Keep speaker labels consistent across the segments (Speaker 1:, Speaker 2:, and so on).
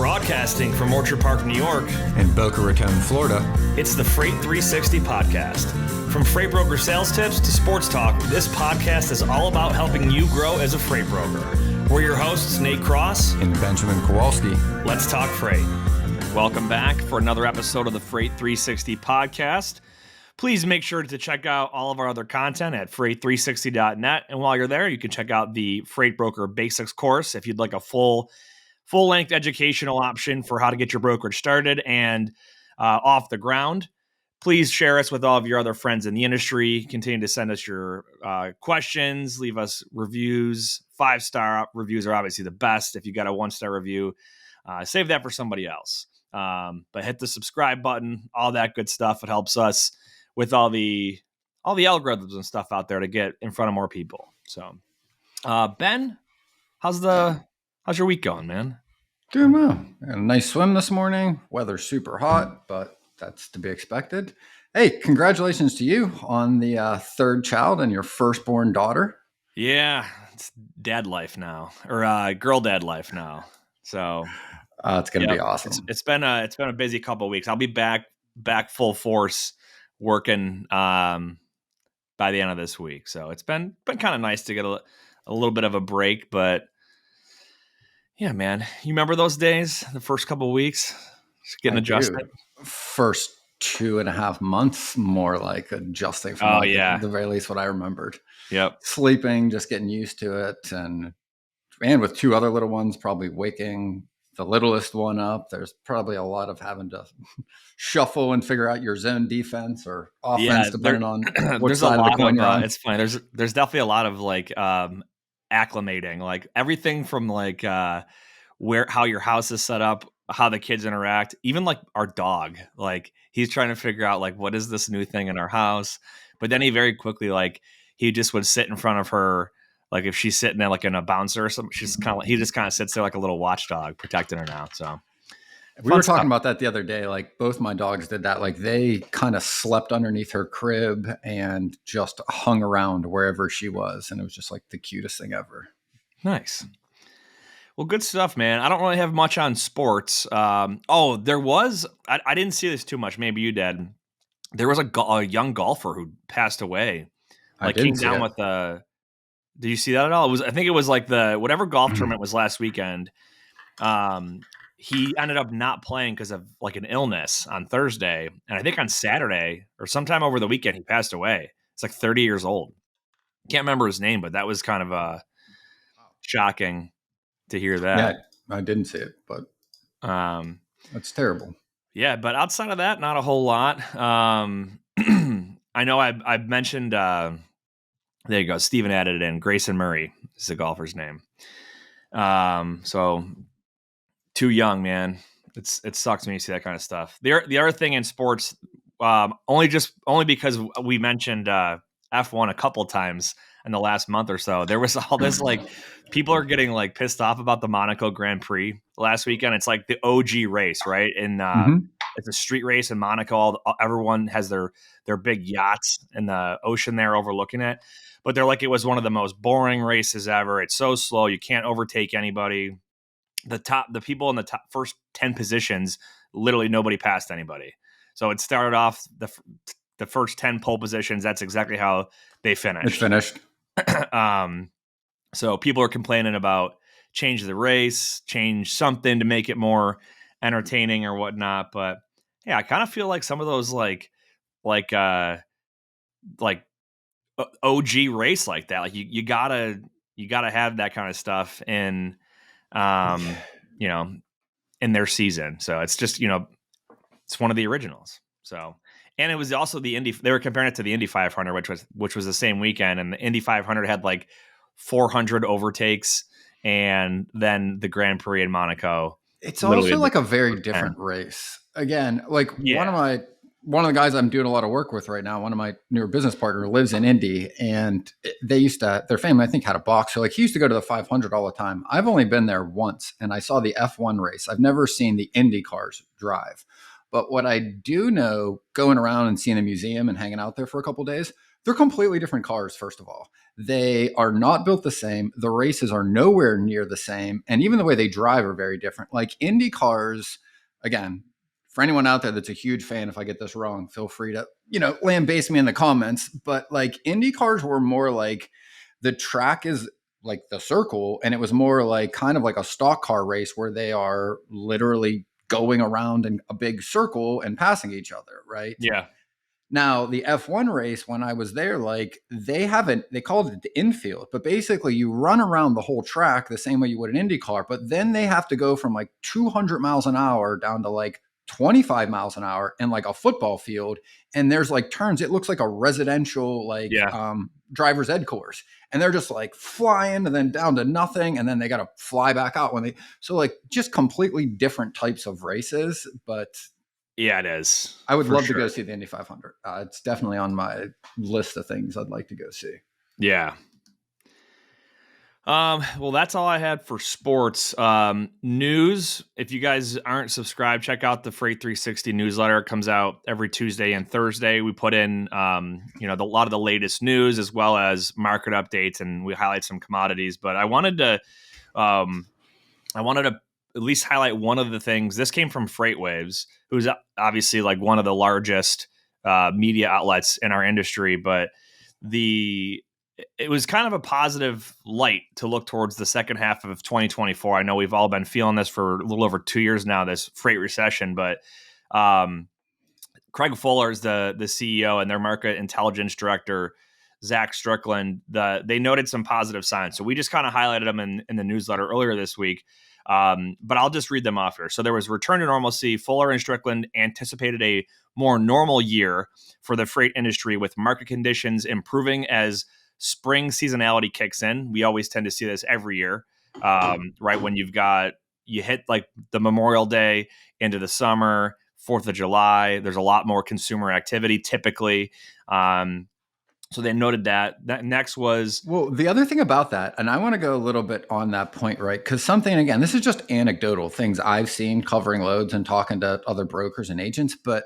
Speaker 1: Broadcasting from Orchard Park, New York,
Speaker 2: and Boca Raton, Florida,
Speaker 1: it's the Freight 360 podcast. From freight broker sales tips to sports talk, this podcast is all about helping you grow as a freight broker. We're your hosts, Nate Cross
Speaker 2: and Benjamin Kowalski.
Speaker 1: Let's talk freight. Welcome back for another episode of the Freight 360 podcast. Please make sure to check out all of our other content at freight360.net. And while you're there, you can check out the Freight Broker Basics course if you'd like a full-length educational option for how to get your brokerage started and off the ground. Please share us with all of your other friends in the industry. Continue to send us your questions. Leave us reviews. 5-star reviews are obviously the best. If you got a 1-star review, save that for somebody else. But hit the subscribe button, all that good stuff. It helps us with all the algorithms and stuff out there to get in front of more people. So, Ben, how's your week going, man?
Speaker 2: Doing well. Had a nice swim this morning. Weather's super hot, but that's to be expected. Hey, congratulations to you on the third child and your firstborn daughter.
Speaker 1: Yeah, it's dad life now, or girl dad life now. So
Speaker 2: it's going to be awesome.
Speaker 1: It's been a busy couple of weeks. I'll be back full force working by the end of this week. So it's been kind of nice to get a little bit of a break, but yeah, man, you remember those days, the first couple of weeks, just getting adjusted?
Speaker 2: First 2.5 months, more like adjusting from at the very least what I remembered.
Speaker 1: Yep.
Speaker 2: Sleeping, just getting used to it. And with 2 other little ones, probably waking the littlest one up. There's probably a lot of having to shuffle and figure out your zone defense or offense, depending on which side of the coin you're on.
Speaker 1: It's funny. There's definitely a lot of like acclimating, like everything from like how your house is set up, how the kids interact, even like our dog. Like he's trying to figure out like what is this new thing in our house. But then he very quickly he just would sit in front of her. Like if she's sitting there like in a bouncer or something, he just kind of sits there like a little watchdog protecting her now. So
Speaker 2: we were talking about that the other day. Like both my dogs did that. Like they kind of slept underneath her crib and just hung around wherever she was. And it was just like the cutest thing ever.
Speaker 1: Nice. Well, good stuff, man. I don't really have much on sports. There was, I didn't see this too much. Maybe you did. There was a young golfer who passed away. Like came down with did you see that at all? I think it was like whatever golf tournament was last weekend. He ended up not playing because of like an illness on Thursday. And I think on Saturday or sometime over the weekend, he passed away. It's like 30 years old. Can't remember his name, but that was kind of shocking to hear that.
Speaker 2: Yeah, I didn't see it, but that's terrible.
Speaker 1: Yeah, but outside of that, not a whole lot. I know I've mentioned, there you go, Steven added it in. Grayson Murray is the golfer's name. So too young, man. It sucks when you see that kind of stuff. The other thing in sports, only because we mentioned F1 a couple times in the last month or so, there was all this like people are getting like pissed off about the Monaco Grand Prix last weekend. It's like the OG race, right? And it's a street race in Monaco. Everyone has their big yachts in the ocean there overlooking it. But they're like, it was one of the most boring races ever. It's so slow. You can't overtake anybody. The people in the top first 10 positions, literally nobody passed anybody. So it started off the first 10 pole positions. That's exactly how they finished.
Speaker 2: It finished.
Speaker 1: So people are complaining about change the race, change something to make it more entertaining or whatnot. But yeah, I kind of feel like some of those like OG race like that, like you gotta have that kind of stuff in in their season. So it's just it's one of the originals. So, and it was also the Indy. They were comparing it to the Indy 500, which was the same weekend, and the Indy 500 had like 400 overtakes, and then the Grand Prix in Monaco.
Speaker 2: It's also like a very different race. Again, like one of the guys I'm doing a lot of work with right now, one of my newer business partner lives in Indy, and their family, I think, had a box. So like he used to go to the 500 all the time. I've only been there once, and I saw the F1 race. I've never seen the Indy cars drive. But what I do know, going around and seeing the museum and hanging out there for a couple of days, They're completely different cars, first of all. They are not built the same. The races are nowhere near the same. And even the way they drive are very different. Like Indy cars, again, for anyone out there that's a huge fan, if I get this wrong, feel free to, lambaste me in the comments. But like Indy cars were more like the track is like the circle, and it was more like kind of like a stock car race where they are literally going around in a big circle and passing each other, right?
Speaker 1: Yeah.
Speaker 2: Now, the F1 race, when I was there, like they called it the infield, but basically you run around the whole track the same way you would an Indy car, but then they have to go from like 200 miles an hour down to like 25 miles an hour in like a football field. And there's like turns, it looks like a residential, like driver's ed course. And they're just like flying and then down to nothing. And then they got to fly back out so like just completely different types of races. But
Speaker 1: yeah, it is.
Speaker 2: I would love to go see the Indy 500. It's definitely on my list of things I'd like to go see.
Speaker 1: Yeah. Well, that's all I had for sports. News. If you guys aren't subscribed, check out the Freight 360 newsletter. It comes out every Tuesday and Thursday. We put in, a lot of the latest news as well as market updates, and we highlight some commodities. But I wanted to at least highlight one of the things. This came from FreightWaves, who's obviously like one of the largest media outlets in our industry, but it was kind of a positive light to look towards the second half of 2024. I know we've all been feeling this for a little over 2 years now, this freight recession, but Craig Fuller is the CEO, and their market intelligence director, Zach Strickland, they noted some positive signs. So we just kind of highlighted them in the newsletter earlier this week. But I'll just read them off here. So there was return to normalcy. Fuller and Strickland anticipated a more normal year for the freight industry, with market conditions improving as spring seasonality kicks in. We always tend to see this every year, right? When you hit like the Memorial Day into the summer, 4th of July, there's a lot more consumer activity typically. So they noted that. That next was...
Speaker 2: Well, the other thing about that, and I want to go a little bit on that point, right? Because again, this is just anecdotal things I've seen covering loads and talking to other brokers and agents, but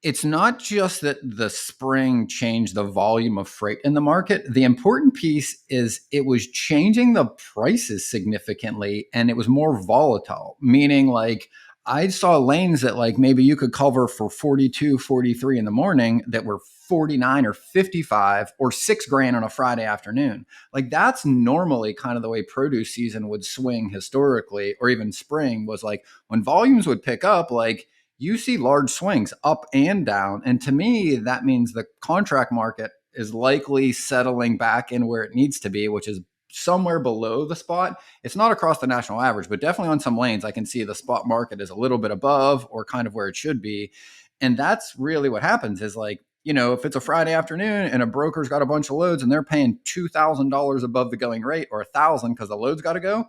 Speaker 2: it's not just that the spring changed the volume of freight in the market. The important piece is it was changing the prices significantly, and it was more volatile, meaning like I saw lanes that like maybe you could cover for 42, 43 in the morning that were 49 or 55 or $6,000 on a Friday afternoon. Like that's normally kind of the way produce season would swing historically, or even spring was like when volumes would pick up, like you see large swings up and down. And to me, that means the contract market is likely settling back in where it needs to be, which is somewhere below the spot. It's not across the national average, but definitely on some lanes, I can see the spot market is a little bit above or kind of where it should be. And that's really what happens is like, if it's a Friday afternoon and a broker's got a bunch of loads and they're paying $2,000 above the going rate, or $1,000 because the load's got to go,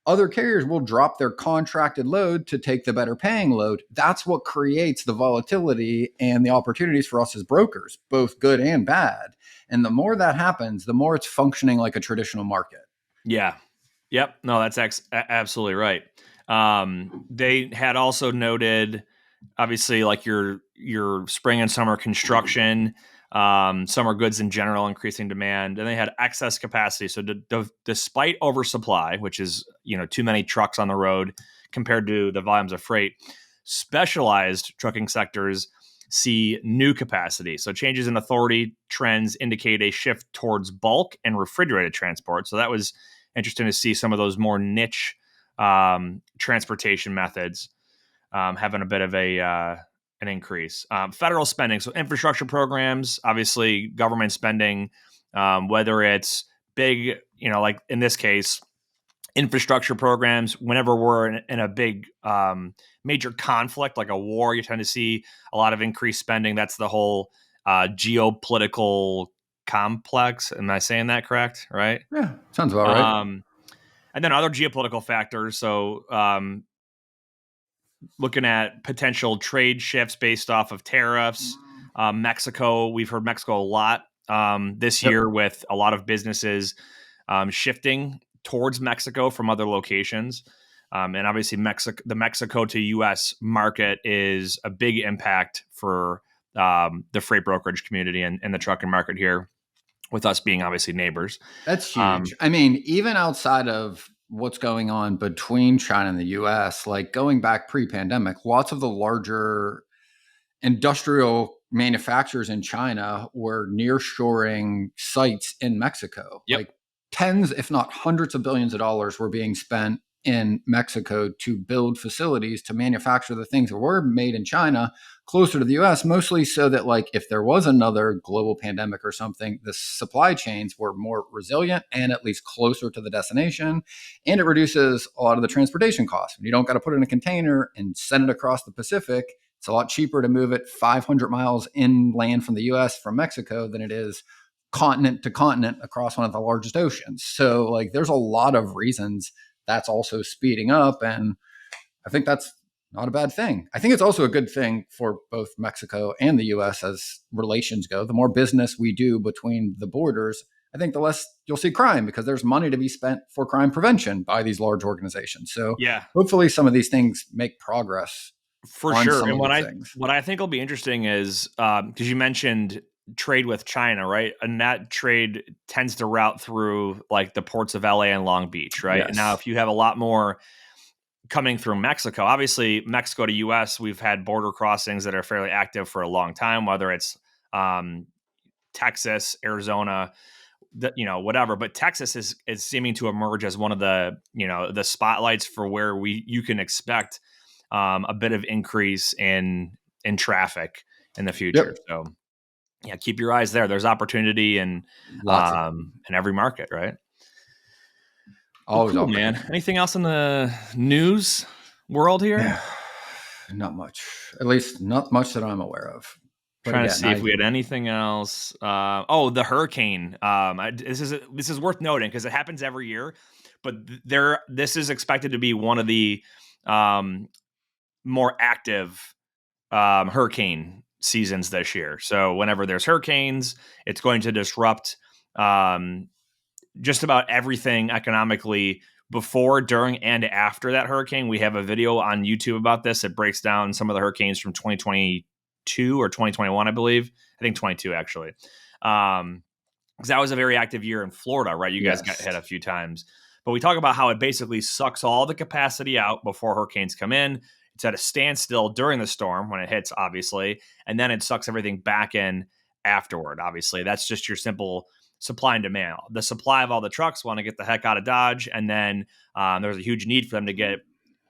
Speaker 2: other carriers will drop their contracted load to take the better paying load. That's what creates the volatility and the opportunities for us as brokers, both good and bad. And the more that happens, the more it's functioning like a traditional market.
Speaker 1: Yeah. Yep. No, that's absolutely right. They had also noted, obviously, like your spring and summer construction, summer goods in general, increasing demand, and they had excess capacity. So despite oversupply, which is too many trucks on the road compared to the volumes of freight, specialized trucking sectors see new capacity. So changes in authority trends indicate a shift towards bulk and refrigerated transport. So that was interesting to see some of those more niche transportation methods having a bit of an increase. Federal spending, so infrastructure programs, obviously government spending, whether it's big, like in this case, infrastructure programs, whenever we're in a big major conflict like a war, you tend to see a lot of increased spending. That's the whole geopolitical complex. Am I saying that correct? Right?
Speaker 2: Yeah, sounds about right.
Speaker 1: And then other geopolitical factors. So looking at potential trade shifts based off of tariffs. Mexico, we've heard Mexico a lot this year with a lot of businesses shifting towards Mexico from other locations. And obviously the Mexico to U.S. market is a big impact for the freight brokerage community and the trucking market here, with us being obviously neighbors.
Speaker 2: That's huge. I mean, even outside of what's going on between China and the US, like going back pre-pandemic, lots of the larger industrial manufacturers in China were nearshoring sites in Mexico.
Speaker 1: Yep.
Speaker 2: Like tens, if not hundreds of billions of dollars were being spent in Mexico to build facilities to manufacture the things that were made in China closer to the US, mostly so that like if there was another global pandemic or something, the supply chains were more resilient and at least closer to the destination. And it reduces a lot of the transportation costs. You don't got to put it in a container and send it across the Pacific. It's a lot cheaper to move it 500 miles inland from the US from Mexico than it is continent to continent across one of the largest oceans. So like there's a lot of reasons that's also speeding up. And I think that's not a bad thing. I think it's also a good thing for both Mexico and the US as relations go. The more business we do between the borders, I think the less you'll see crime because there's money to be spent for crime prevention by these large organizations. So
Speaker 1: yeah,
Speaker 2: hopefully some of these things make progress.
Speaker 1: For sure. And what I think will be interesting is because you mentioned trade with China, right? And that trade tends to route through like the ports of LA and Long Beach, right?
Speaker 2: Yes.
Speaker 1: And now, if you have a lot more coming through Mexico, obviously Mexico to US, we've had border crossings that are fairly active for a long time, whether it's Texas, Arizona, whatever. But Texas is seeming to emerge as one of the, the spotlights for where you can expect a bit of increase in traffic in the future.
Speaker 2: Yep.
Speaker 1: So yeah, keep your eyes there. There's opportunity in every market, right?
Speaker 2: Always
Speaker 1: cool, man. Anything else in the news world here?
Speaker 2: Yeah, not much. At least not much that I'm aware of.
Speaker 1: But trying to see if we had anything else. The hurricane. This is worth noting because it happens every year. But this is expected to be one of the more active hurricane seasons this year. So whenever there's hurricanes, it's going to disrupt just about everything economically before, during, and after that hurricane. We have a video on YouTube about this. It breaks down some of the hurricanes from 2022 or 2021, I believe. I think 22 actually. Because that was a very active year in Florida, right? You guys got hit a few times. But we talk about how it basically sucks all the capacity out before hurricanes come in. It's at a standstill during the storm when it hits, obviously, and then it sucks everything back in afterward. Obviously, that's just your simple supply and demand. The supply of all the trucks want to get the heck out of Dodge, and then there's a huge need for them to get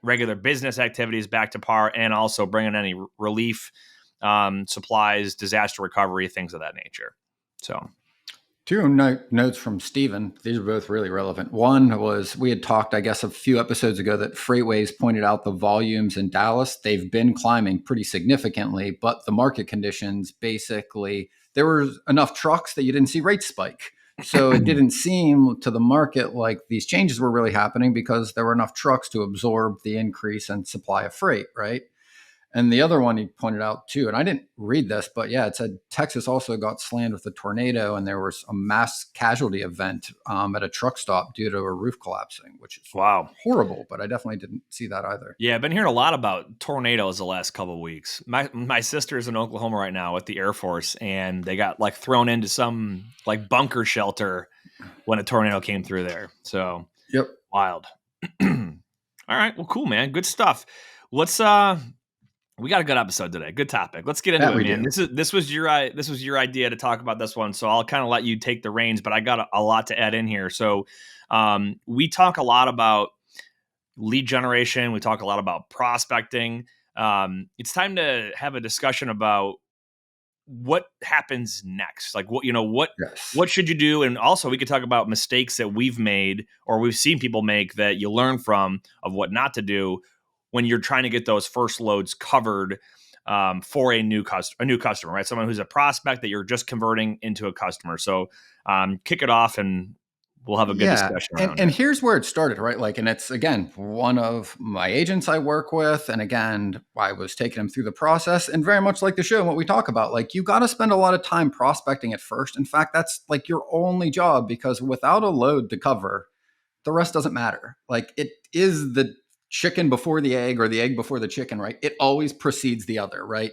Speaker 1: regular business activities back to par and also bring in any relief supplies, disaster recovery, things of that nature. So
Speaker 2: two notes from Steven. These are both really relevant. One was we had talked, I guess, a few episodes ago that Freightways pointed out the volumes in Dallas. They've been climbing pretty significantly, but the market conditions, basically, there were enough trucks that you didn't see rates spike. So it didn't seem to the market like these changes were really happening because there were enough trucks to absorb the increase in supply of freight, right? And the other one he pointed out too, and I didn't read this, but yeah, it said Texas also got slammed with a tornado, and there was a mass casualty event at a truck stop due to a roof collapsing, which is horrible. But I definitely didn't see that either.
Speaker 1: Yeah, I've been hearing a lot about tornadoes the last couple of weeks. My sister's in Oklahoma right now with the Air Force, and they got like thrown into some like bunker shelter when a tornado came through there. So wild. All right, well, cool, man. Good stuff. Let's we got a good episode today. Good topic. Let's get into it, man. This was your idea to talk about this one, so I'll kind of let you take the reins. But I got a lot to add in here. So we talk a lot about lead generation. We talk a lot about prospecting. It's time to have a discussion about what happens next. Like what should you do? And also we could talk about mistakes that we've made or we've seen people make that you learn from of what not to do when you're trying to get those first loads covered for a new customer, right? Someone who's a prospect that you're just converting into a customer. So kick it off and we'll have a good discussion around
Speaker 2: and here's where it started, right? Like, and it's, again, one of my agents I work with. And again, I was taking him through the process, and very much like the show and what we talk about, like you got to spend a lot of time prospecting at first. In fact, that's like your only job, because without a load to cover, the rest doesn't matter. Like it is the chicken before the egg or the egg before the chicken, right? It always precedes the other, right?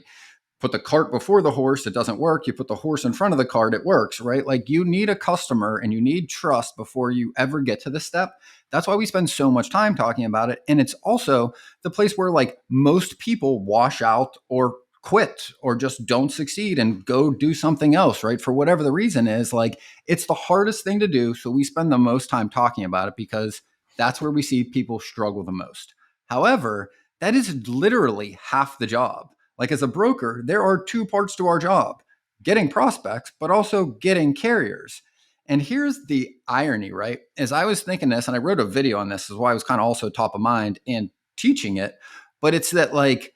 Speaker 2: put the cart before the horse, it doesn't work. You put the horse in front of the cart, it works, right? Like you need a customer and you need trust before you ever get to this step. That's why we spend so much time talking about it. And it's also the place where like most people wash out or quit or just don't succeed and go do something else, right? For whatever the reason is, like it's the hardest thing to do. So we spend the most time talking about it because that's where we see people struggle the most. However, that is literally half the job. Like as a broker, there are two parts to our job: getting prospects, but also getting carriers. And here's the irony, right? As I was thinking this, and I wrote a video on this, is why it was kind of also top of mind and teaching it. But it's that like,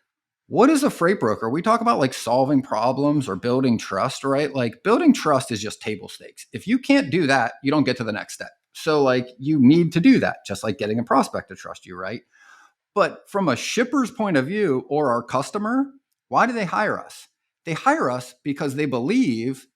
Speaker 2: what is a freight broker? We talk about like solving problems or building trust, right? Like building trust is just table stakes. If you can't do that, you don't get to the next step. So like you need to do that, just like getting a prospect to trust you, right? But from a shipper's point of view or our customer, why do they hire us? They hire us because they believe,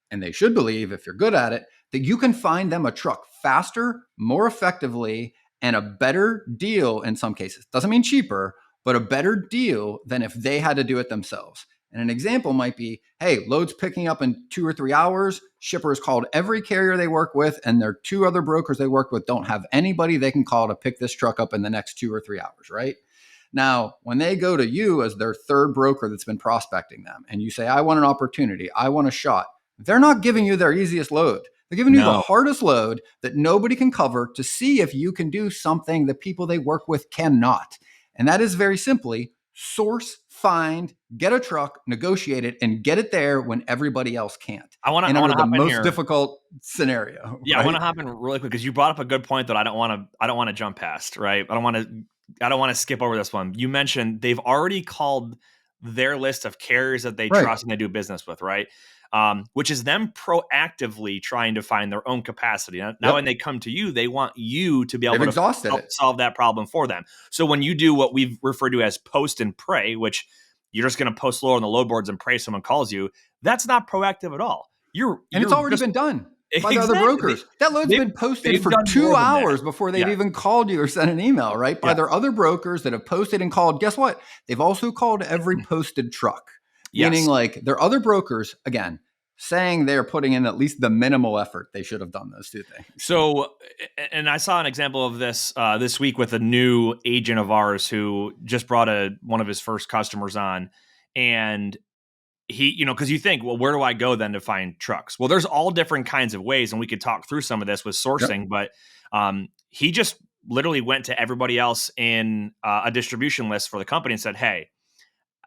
Speaker 2: and they should believe if you're good at it, that you can find them a truck faster, more effectively, and a better deal in some cases. Doesn't mean cheaper, but a better deal than if they had to do it themselves. And an example might be, hey, load's picking up in 2 or 3 hours. Shippers called every carrier they work with, and their 2 other brokers they work with don't have anybody they can call to pick this truck up in the next 2 or 3 hours, right? Now, when they go to you as their third broker that's been prospecting them, and you say, I want an opportunity, I want a shot, they're not giving you their easiest load. They're giving you the hardest load that nobody can cover to see if you can do something that people they work with cannot. And that is very simply source, find, get a truck, negotiate it, and get it there when everybody else can't.
Speaker 1: I want
Speaker 2: to
Speaker 1: hop
Speaker 2: the
Speaker 1: in
Speaker 2: most
Speaker 1: here.
Speaker 2: difficult scenario.
Speaker 1: Yeah,
Speaker 2: right?
Speaker 1: I want to hop in really quick because you brought up a good point that I don't want to jump past. Right, I don't want to skip over this one. You mentioned they've already called their list of carriers that they trust and they do business with, right? Which is them proactively trying to find their own capacity. Now when they come to you, they want you to be able to help solve that problem for them. So when you do what we've referred to as post and pray, which you're just going to post lower on the load boards and pray someone calls you, that's not proactive at all.
Speaker 2: It's already been done by the other brokers. That load's been posted for 2 hours before they've even called you or sent an email, right? By their other brokers that have posted and called. Guess what? They've also called every posted truck. Meaning like their other brokers, again, saying they're putting in at least the minimal effort. They should have done those two things.
Speaker 1: So, and I saw an example of this this week with a new agent of ours who just brought one of his first customers on. And he, because you think, well, where do I go then to find trucks? Well, there's all different kinds of ways, and we could talk through some of this with sourcing, but he just literally went to everybody else in a distribution list for the company and said, hey,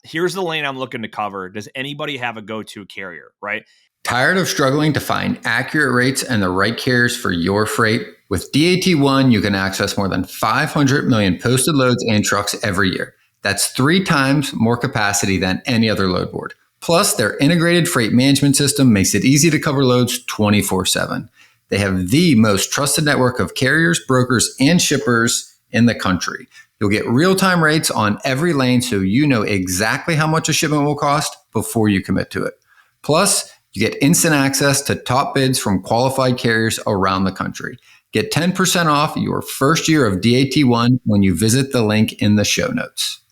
Speaker 1: here's the lane I'm looking to cover. Does anybody have a go-to carrier, right?
Speaker 2: Tired of struggling to find accurate rates and the right carriers for your freight? With DAT1, you can access more than 500 million posted loads and trucks every year. That's 3 times more capacity than any other load board. Plus, their integrated freight management system makes it easy to cover loads 24/7. They have the most trusted network of carriers, brokers, and shippers in the country. You'll get real-time rates on every lane so you know exactly how much a shipment will cost before you commit to it. Plus, you get instant access to top bids from qualified carriers around the country. Get 10% off your first year of DAT1 when you visit the link in the show notes.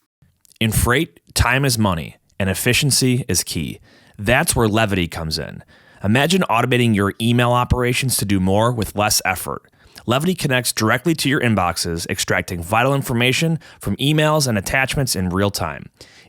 Speaker 1: In freight, time is money, and efficiency is key. That's where Levity comes in. Imagine automating your email operations to do more with less effort. Levity connects directly to your inboxes, extracting vital information from emails and attachments in real time.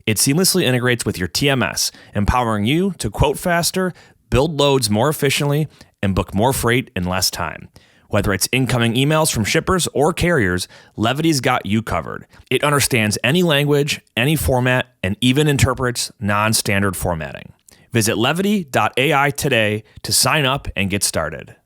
Speaker 1: It seamlessly integrates with your TMS, empowering you to quote faster, build loads more efficiently, and book more freight in less time. Whether it's incoming emails from shippers or carriers, Levity's got you covered. It understands any language, any format, and even interprets non-standard formatting. Visit levity.ai today to sign up and get started.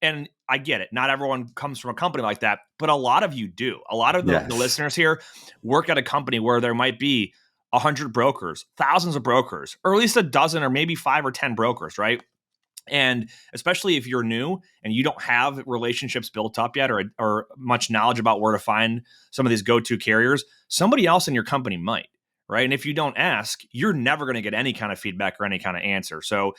Speaker 1: And I get it. Not everyone comes from a company like that, but a lot of you do. A lot of the listeners here work at a company where there might be 100 brokers, thousands of brokers, or at least a dozen or maybe 5 or 10 brokers, right? And especially if you're new and you don't have relationships built up yet or much knowledge about where to find some of these go-to carriers, somebody else in your company might, right? And if you don't ask, you're never going to get any kind of feedback or any kind of answer. So,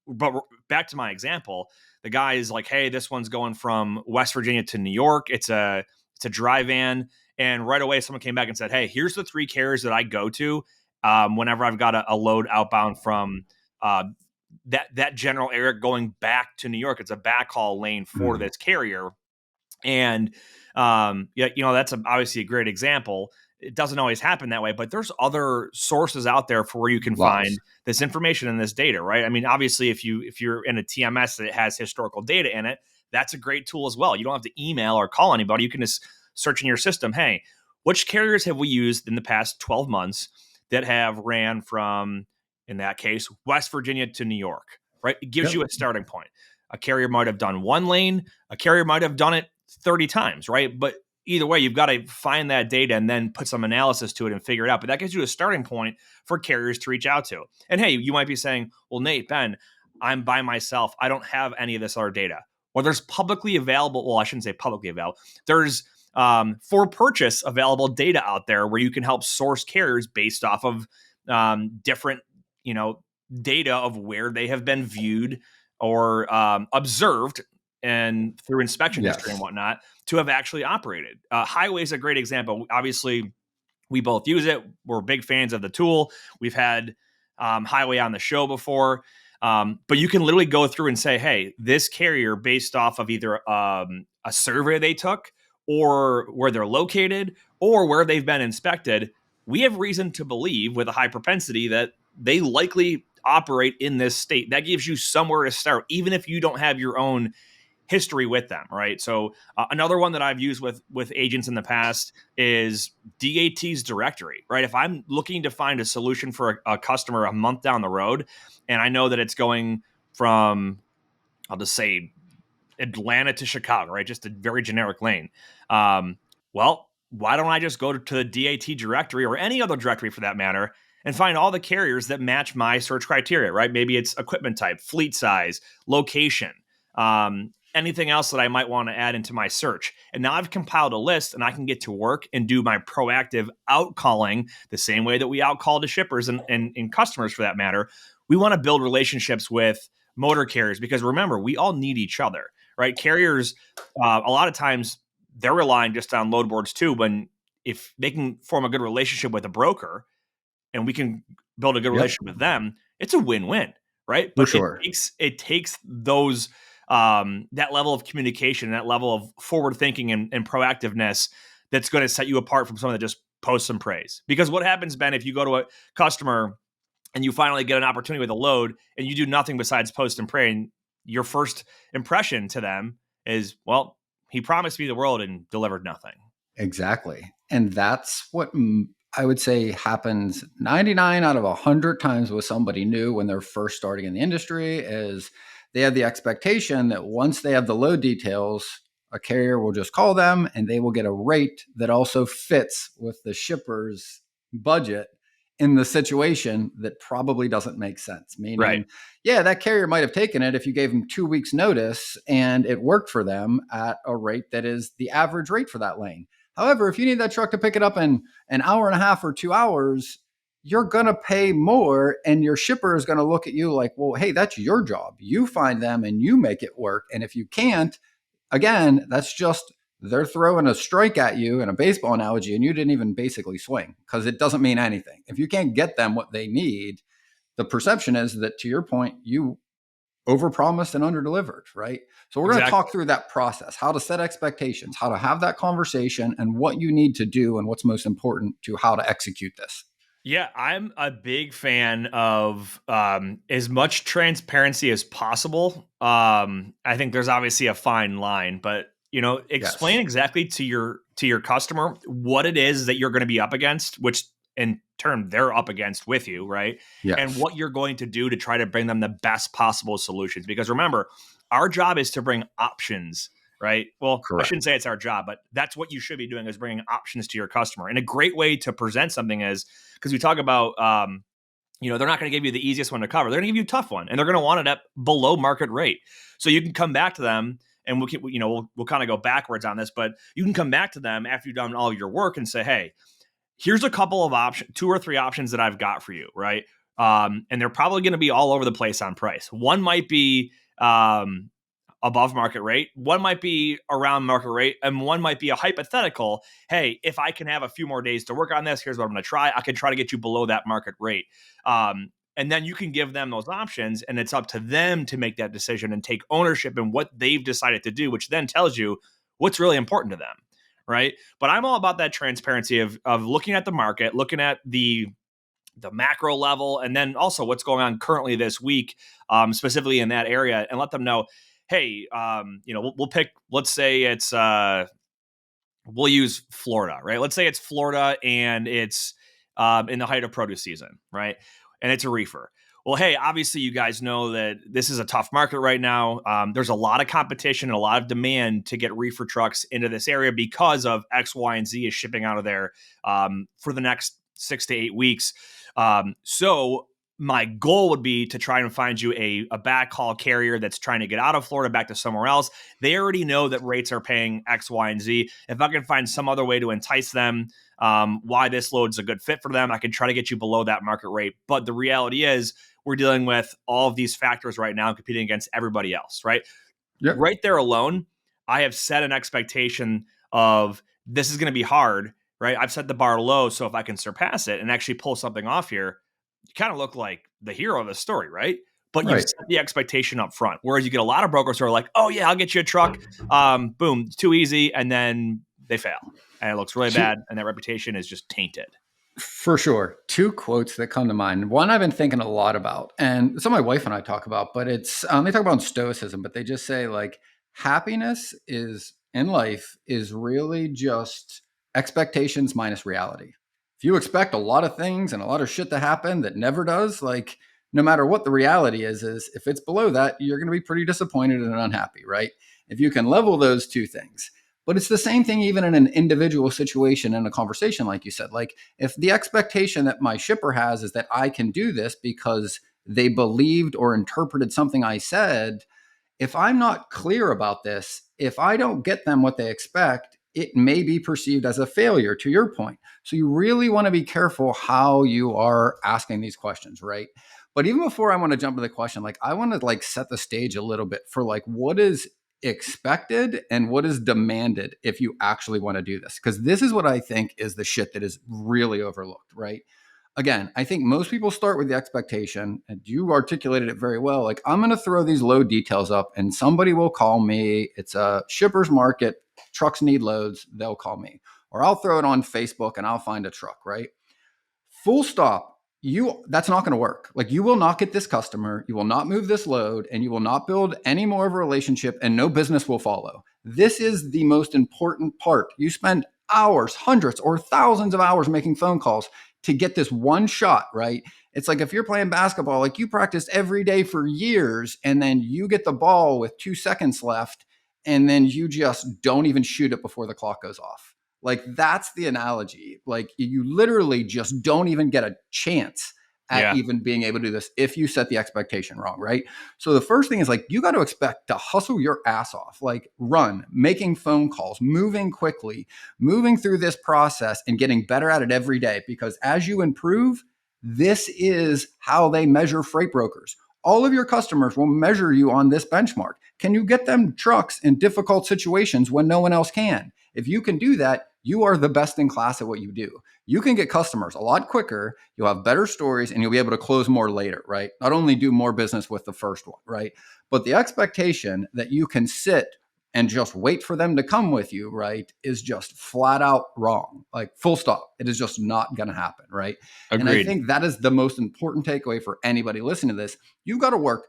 Speaker 1: but back to my example, the guy is like, hey, this one's going from West Virginia to New York. It's a dry van. And right away, someone came back and said, hey, here's the 3 carriers that I go to. whenever I've got a load outbound from that general area going back to New York. It's a backhaul lane for this carrier. And that's obviously a great example. It doesn't always happen that way, but there's other sources out there for where you can find this information and this data, right? I mean, obviously, if you're in a TMS that has historical data in it, that's a great tool as well. You don't have to email or call anybody. You can just search in your system, hey, which carriers have we used in the past 12 months that have ran from, in that case, West Virginia to New York, right? It gives you a starting point. A carrier might have done one lane. A carrier might have done it 30 times, right? But either way, you've got to find that data and then put some analysis to it and figure it out. But that gives you a starting point for carriers to reach out to. And hey, you might be saying, well, Nate, Ben, I'm by myself. I don't have any of this other data. Well, there's publicly available, well, I shouldn't say publicly available. There's for purchase available data out there where you can help source carriers based off of different, data of where they have been viewed or observed and through inspection history and whatnot to have actually operated. Highway is a great example. Obviously, we both use it. We're big fans of the tool. We've had Highway on the show before. But you can literally go through and say, hey, this carrier, based off of either a survey they took or where they're located or where they've been inspected, we have reason to believe with a high propensity that they likely operate in this state. That gives you somewhere to start, even if you don't have your own history with them, right? So another one that I've used with agents in the past is DAT's directory, right? If I'm looking to find a solution for a customer a month down the road, and I know that it's going from, I'll just say Atlanta to Chicago, right? Just a very generic lane. Well, why don't I just go to the DAT directory or any other directory for that matter and find all the carriers that match my search criteria, right? Maybe it's equipment type, fleet size, location, anything else that I might want to add into my search. And now I've compiled a list and I can get to work and do my proactive outcalling the same way that we outcall to shippers and customers for that matter. We want to build relationships with motor carriers because remember, we all need each other, right? Carriers, a lot of times they're relying just on load boards too. If they can form a good relationship with a broker and we can build a good relationship with them, it's a win-win, right? But it takes those that level of communication, that level of forward thinking and proactiveness that's going to set you apart from someone that just posts some praise. Because what happens, Ben, if you go to a customer and you finally get an opportunity with a load and you do nothing besides post and pray, and your first impression to them is, well, he promised me the world and delivered nothing.
Speaker 2: Exactly. And that's what I would say happens 99 out of 100 times with somebody new when they're first starting in the industry is they have the expectation that once they have the load details, a carrier will just call them and they will get a rate that also fits with the shipper's budget in the situation that probably doesn't make sense. Meaning, yeah, that carrier might have taken it if you gave them 2 weeks notice and it worked for them at a rate that is the average rate for that lane. However, if you need that truck to pick it up in an hour and a half or 2 hours, you're going to pay more and your shipper is going to look at you like, well, hey, that's your job. You find them and you make it work. And if you can't, again, that's just they're throwing a strike at you in a baseball analogy and you didn't even basically swing because it doesn't mean anything. If you can't get them what they need, the perception is that, to your point, you overpromised and underdelivered, right? So we're going to talk through that process, how to set expectations, how to have that conversation, and what you need to do and what's most important to how to execute this.
Speaker 1: Yeah, I'm a big fan of as much transparency as possible. I think there's obviously a fine line, but explain exactly to your customer what it is that you're going to be up against, which in turn they're up against with you, right?
Speaker 2: Yes.
Speaker 1: And what you're going to do to try to bring them the best possible solutions. Because remember, our job is to bring options, right? Well, correct. I shouldn't say it's our job, but that's what you should be doing is bringing options to your customer. And a great way to present something is, because we talk about, they're not going to give you the easiest one to cover. They're going to give you a tough one, and they're going to want it at below market rate. So you can come back to them, and we'll kind of go backwards on this, but you can come back to them after you've done all of your work and say, hey, here's a couple of options, 2 or 3 options that I've got for you, right? And they're probably going to be all over the place on price. One might be, I'll above market rate, one might be around market rate, and one might be a hypothetical. Hey, if I can have a few more days to work on this, here's what I'm going to try. I can try to get you below that market rate. And then you can give them those options, and it's up to them to make that decision and take ownership in what they've decided to do, which then tells you what's really important to them, right? But I'm all about that transparency of looking at the market, looking at the macro level, and then also what's going on currently this week, specifically in that area, and let them know, hey, we'll pick, let's say it's, we'll use Florida, right? Let's say it's Florida and it's in the height of produce season, right? And it's a reefer. Well, hey, obviously you guys know that this is a tough market right now. There's a lot of competition and a lot of demand to get reefer trucks into this area because of X, Y, and Z is shipping out of there for the next 6 to 8 weeks. So my goal would be to try and find you a backhaul carrier that's trying to get out of Florida back to somewhere else. They already know that rates are paying X, Y, and Z. If I can find some other way to entice them, why this load's a good fit for them, I can try to get you below that market rate. But the reality is we're dealing with all of these factors right now, competing against everybody else, right?
Speaker 2: Yep.
Speaker 1: Right there alone, I have set an expectation of this is going to be hard, right? I've set the bar low, so if I can surpass it and actually pull something off here, you kind of look like the hero of the story, right? But you set the expectation up front. Whereas you get a lot of brokers who are like, oh yeah, I'll get you a truck. Boom, too easy. And then they fail. And it looks really bad. And that reputation is just tainted.
Speaker 2: For sure. 2 quotes that come to mind. One I've been thinking a lot about, and some my wife and I talk about, but it's, they talk about stoicism, but they just say like happiness is in life is really just expectations minus reality. If you expect a lot of things and a lot of shit to happen that never does, like no matter what the reality is if it's below that, you're going to be pretty disappointed and unhappy, right? If you can level those 2 things. But it's the same thing even in an individual situation in a conversation, like you said. Like if the expectation that my shipper has is that I can do this because they believed or interpreted something I said, if I'm not clear about this, if I don't get them what they expect, it may be perceived as a failure, to your point. So you really want to be careful how you are asking these questions, right? But even before I want to jump to the question, like I want to like set the stage a little bit for like what is expected and what is demanded if you actually want to do this. Because this is what I think is the shit that is really overlooked, right? Again, I think most people start with the expectation, and you articulated it very well. Like, I'm going to throw these load details up, and somebody will call me. It's a shipper's market. Trucks need loads. They'll call me. Or I'll throw it on Facebook and I'll find a truck, right? Full stop. That's not going to work. Like you will not get this customer, you will not move this load, and you will not build any more of a relationship, and no business will follow. This is the most important part. You spend hours, hundreds or thousands of hours making phone calls to get this one shot, right? It's like if you're playing basketball, like you practiced every day for years, and then you get the ball with 2 seconds left, and then you just don't even shoot it before the clock goes off. Like that's the analogy. Like you literally just don't even get a chance at even being able to do this if you set the expectation wrong, right? So the first thing is like you got to expect to hustle your ass off, like run, making phone calls, moving quickly, moving through this process and getting better at it every day. Because as you improve, this is how they measure freight brokers. All of your customers will measure you on this benchmark. Can you get them trucks in difficult situations when no one else can? If you can do that, you are the best in class at what you do. You can get customers a lot quicker, you'll have better stories, and you'll be able to close more later, right? Not only do more business with the first one, right? But the expectation that you can sit and just wait for them to come with you, right, is just flat out wrong. Like full stop. It is just not going to happen, right?
Speaker 1: Agreed.
Speaker 2: And I think that is the most important takeaway for anybody listening to this. You've got to work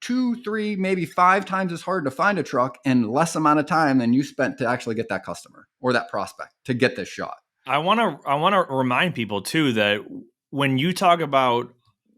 Speaker 2: 2, 3, maybe 5 times as hard to find a truck in less amount of time than you spent to actually get that customer or that prospect to get this shot.
Speaker 1: I want to remind people too that when you talk about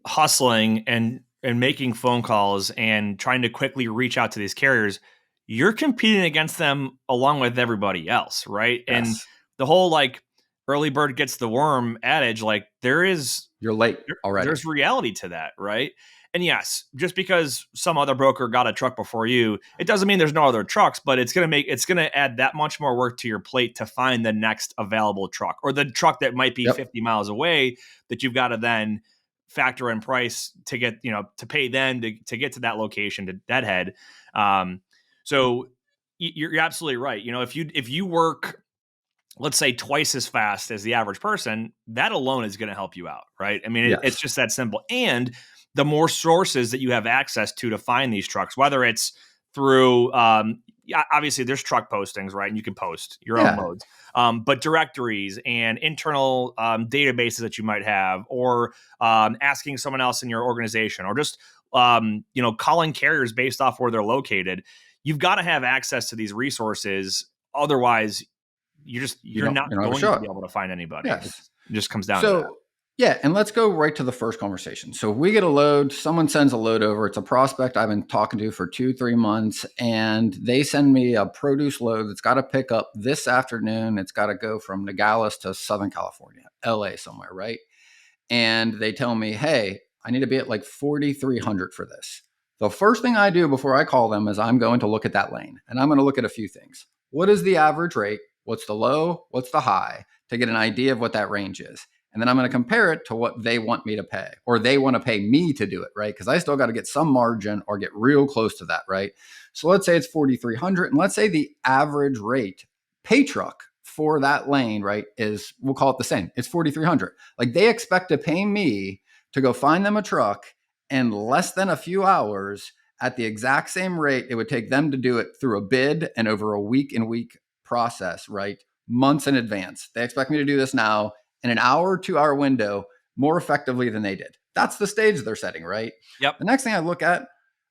Speaker 1: hustling and making phone calls and trying to quickly reach out to these carriers, you're competing against them along with everybody else, right?
Speaker 2: Yes.
Speaker 1: And the whole like early bird gets the worm adage, like
Speaker 2: you're late already.
Speaker 1: There's reality to that, right? And yes, just because some other broker got a truck before you, it doesn't mean there's no other trucks, but it's going to add that much more work to your plate to find the next available truck or the truck that might be 50 miles away that you've got to then factor in price to get, to pay them to get to that location, to deadhead. So you're absolutely right. If you work, let's say, twice as fast as the average person, that alone is going to help you out, right? I mean, it's
Speaker 2: Yes.
Speaker 1: just that simple. And the more sources that you have access to find these trucks, whether it's through, obviously there's truck postings, right? And you can post your own loads, but directories and internal databases that you might have, or asking someone else in your organization, or just calling carriers based off where they're located. You've got to have access to these resources. Otherwise, you're not going to be able to find anybody.
Speaker 2: Yes.
Speaker 1: It just comes down to that.
Speaker 2: Yeah, and let's go right to the first conversation. So we get a load, someone sends a load over. It's a prospect I've been talking to for 2-3 months, and they send me a produce load that's got to pick up this afternoon. It's got to go from Nogales to Southern California, LA somewhere, right? And they tell me, hey, I need to be at like 4,300 for this. The first thing I do before I call them is I'm going to look at that lane, and I'm going to look at a few things. What is the average rate? What's the low? What's the high? To get an idea of what that range is. And then I'm going to compare it to what they want me to pay, or they want to pay me to do it, right? Because I still got to get some margin or get real close to that, right? So let's say it's 4,300, and let's say the average rate pay truck for that lane, right, is, we'll call it the same. It's 4,300. Like, they expect to pay me to go find them a truck in less than a few hours at the exact same rate it would take them to do it through a bid and over a week process, right? Months in advance. They expect me to do this now in an hour, 2-hour window more effectively than they did. That's the stage they're setting, right?
Speaker 1: Yep.
Speaker 2: The next thing I look at,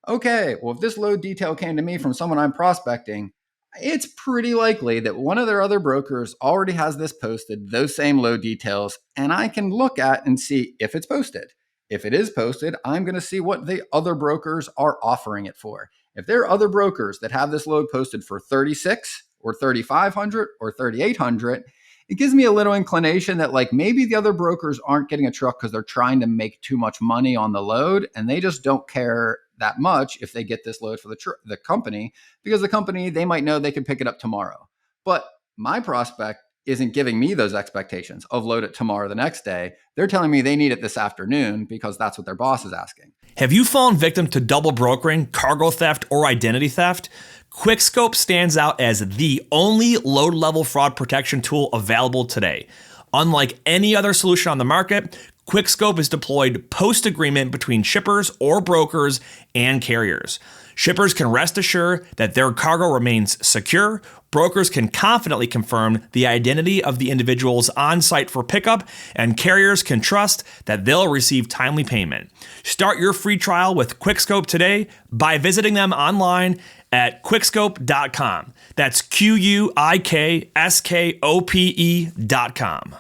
Speaker 2: okay, well, if this load detail came to me from someone I'm prospecting, it's pretty likely that one of their other brokers already has this posted, those same load details, and I can look at and see if it's posted. If it is posted, I'm going to see what the other brokers are offering it for. If there are other brokers that have this load posted for 36 or 3,500 or 3,800, it gives me a little inclination that, like, maybe the other brokers aren't getting a truck because they're trying to make too much money on the load, and they just don't care that much if they get this load for the company, because the company, they might know they could pick it up tomorrow. But my prospect isn't giving me those expectations of load it tomorrow, the next day. They're telling me they need it this afternoon because that's what their boss is asking.
Speaker 1: Have you fallen victim to double brokering, cargo theft, or identity theft? QuickScope stands out as the only load-level fraud protection tool available today. Unlike any other solution on the market, QuickScope is deployed post-agreement between shippers or brokers and carriers. Shippers can rest assured that their cargo remains secure. Brokers can confidently confirm the identity of the individuals on site for pickup, and carriers can trust that they'll receive timely payment. Start your free trial with QuickScope today by visiting them online at quickscope.com. That's QUIKSKOPE.com.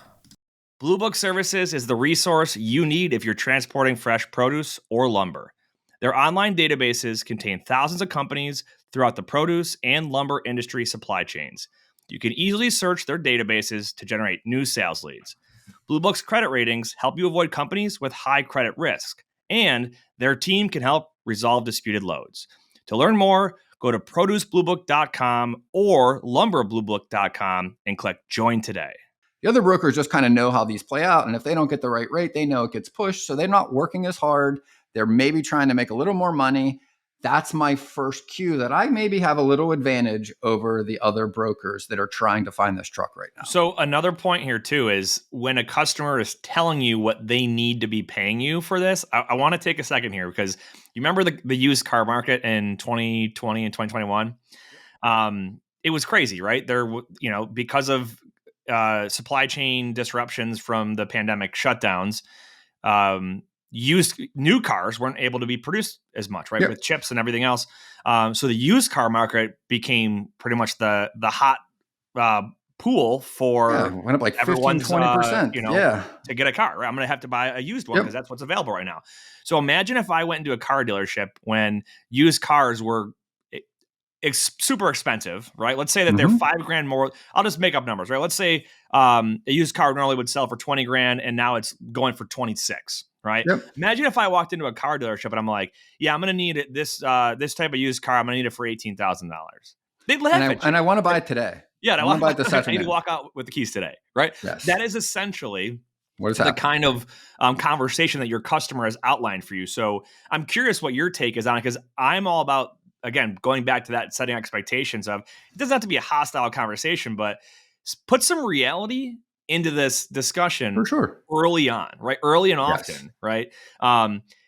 Speaker 1: Blue Book Services is the resource you need if you're transporting fresh produce or lumber. Their online databases contain thousands of companies throughout the produce and lumber industry supply chains. You can easily search their databases to generate new sales leads. Blue Book's credit ratings help you avoid companies with high credit risk, and their team can help resolve disputed loads. To learn more, go to producebluebook.com or lumberbluebook.com and click Join Today.
Speaker 2: The other brokers just kind of know how these play out, and if they don't get the right rate, they know it gets pushed, so they're not working as hard. They're maybe trying to make a little more money. That's my first cue that I maybe have a little advantage over the other brokers that are trying to find this truck right now.
Speaker 1: So another point here too is when a customer is telling you what they need to be paying you for this, I want to take a second here, because you remember the used car market in 2020 and 2021? It was crazy, right? There, because of supply chain disruptions from the pandemic shutdowns, used new cars weren't able to be produced as much, right? Yep. With chips and everything else. So the used car market became pretty much the hot pool for
Speaker 2: went up like 15-20%.
Speaker 1: To get a car, right? I'm going to have to buy a used one because that's what's available right now. So imagine if I went into a car dealership when used cars were super expensive, right? Let's say that they're $5,000 more. I'll just make up numbers, right? Let's say a used car normally would sell for $20,000 and now it's going for 26, right? Yep. Imagine if I walked into a car dealership and I'm like, yeah, I'm going to need this type of used car. I'm going to need it for $18,000. They'd laugh at you.
Speaker 2: And I want to buy it today.
Speaker 1: Yeah, I want to buy it this afternoon. I need to walk out with the keys today, right?
Speaker 2: Yes.
Speaker 1: That is essentially
Speaker 2: what is
Speaker 1: the kind of conversation that your customer has outlined for you. So I'm curious what your take is on it, because I'm all about again, going back to that setting expectations of, it doesn't have to be a hostile conversation, but put some reality into this discussion
Speaker 2: For sure.
Speaker 1: early on, right? Early and
Speaker 2: Yes.
Speaker 1: often, right?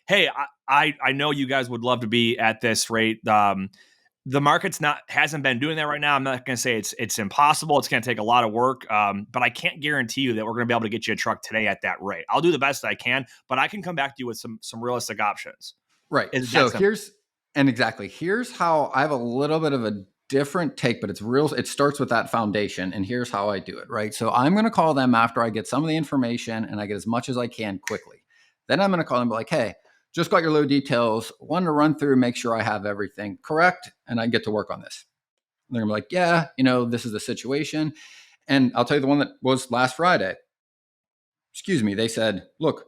Speaker 1: Hey, I know you guys would love to be at this rate. The market's hasn't been doing that right now. I'm not going to say it's impossible. It's going to take a lot of work, but I can't guarantee you that we're going to be able to get you a truck today at that rate. I'll do the best I can, but I can come back to you with some realistic options.
Speaker 2: Right. So here's how I have a little bit of a different take, but it's real. It starts with that foundation, and here's how I do it. Right. So I'm going to call them after I get some of the information and I get as much as I can quickly. Then I'm going to call them and be like, hey, just got your load details. Wanted to run through, make sure I have everything correct, and I get to work on this. And they're going to be like, yeah, this is the situation. And I'll tell you the one that was last Friday. They said, look,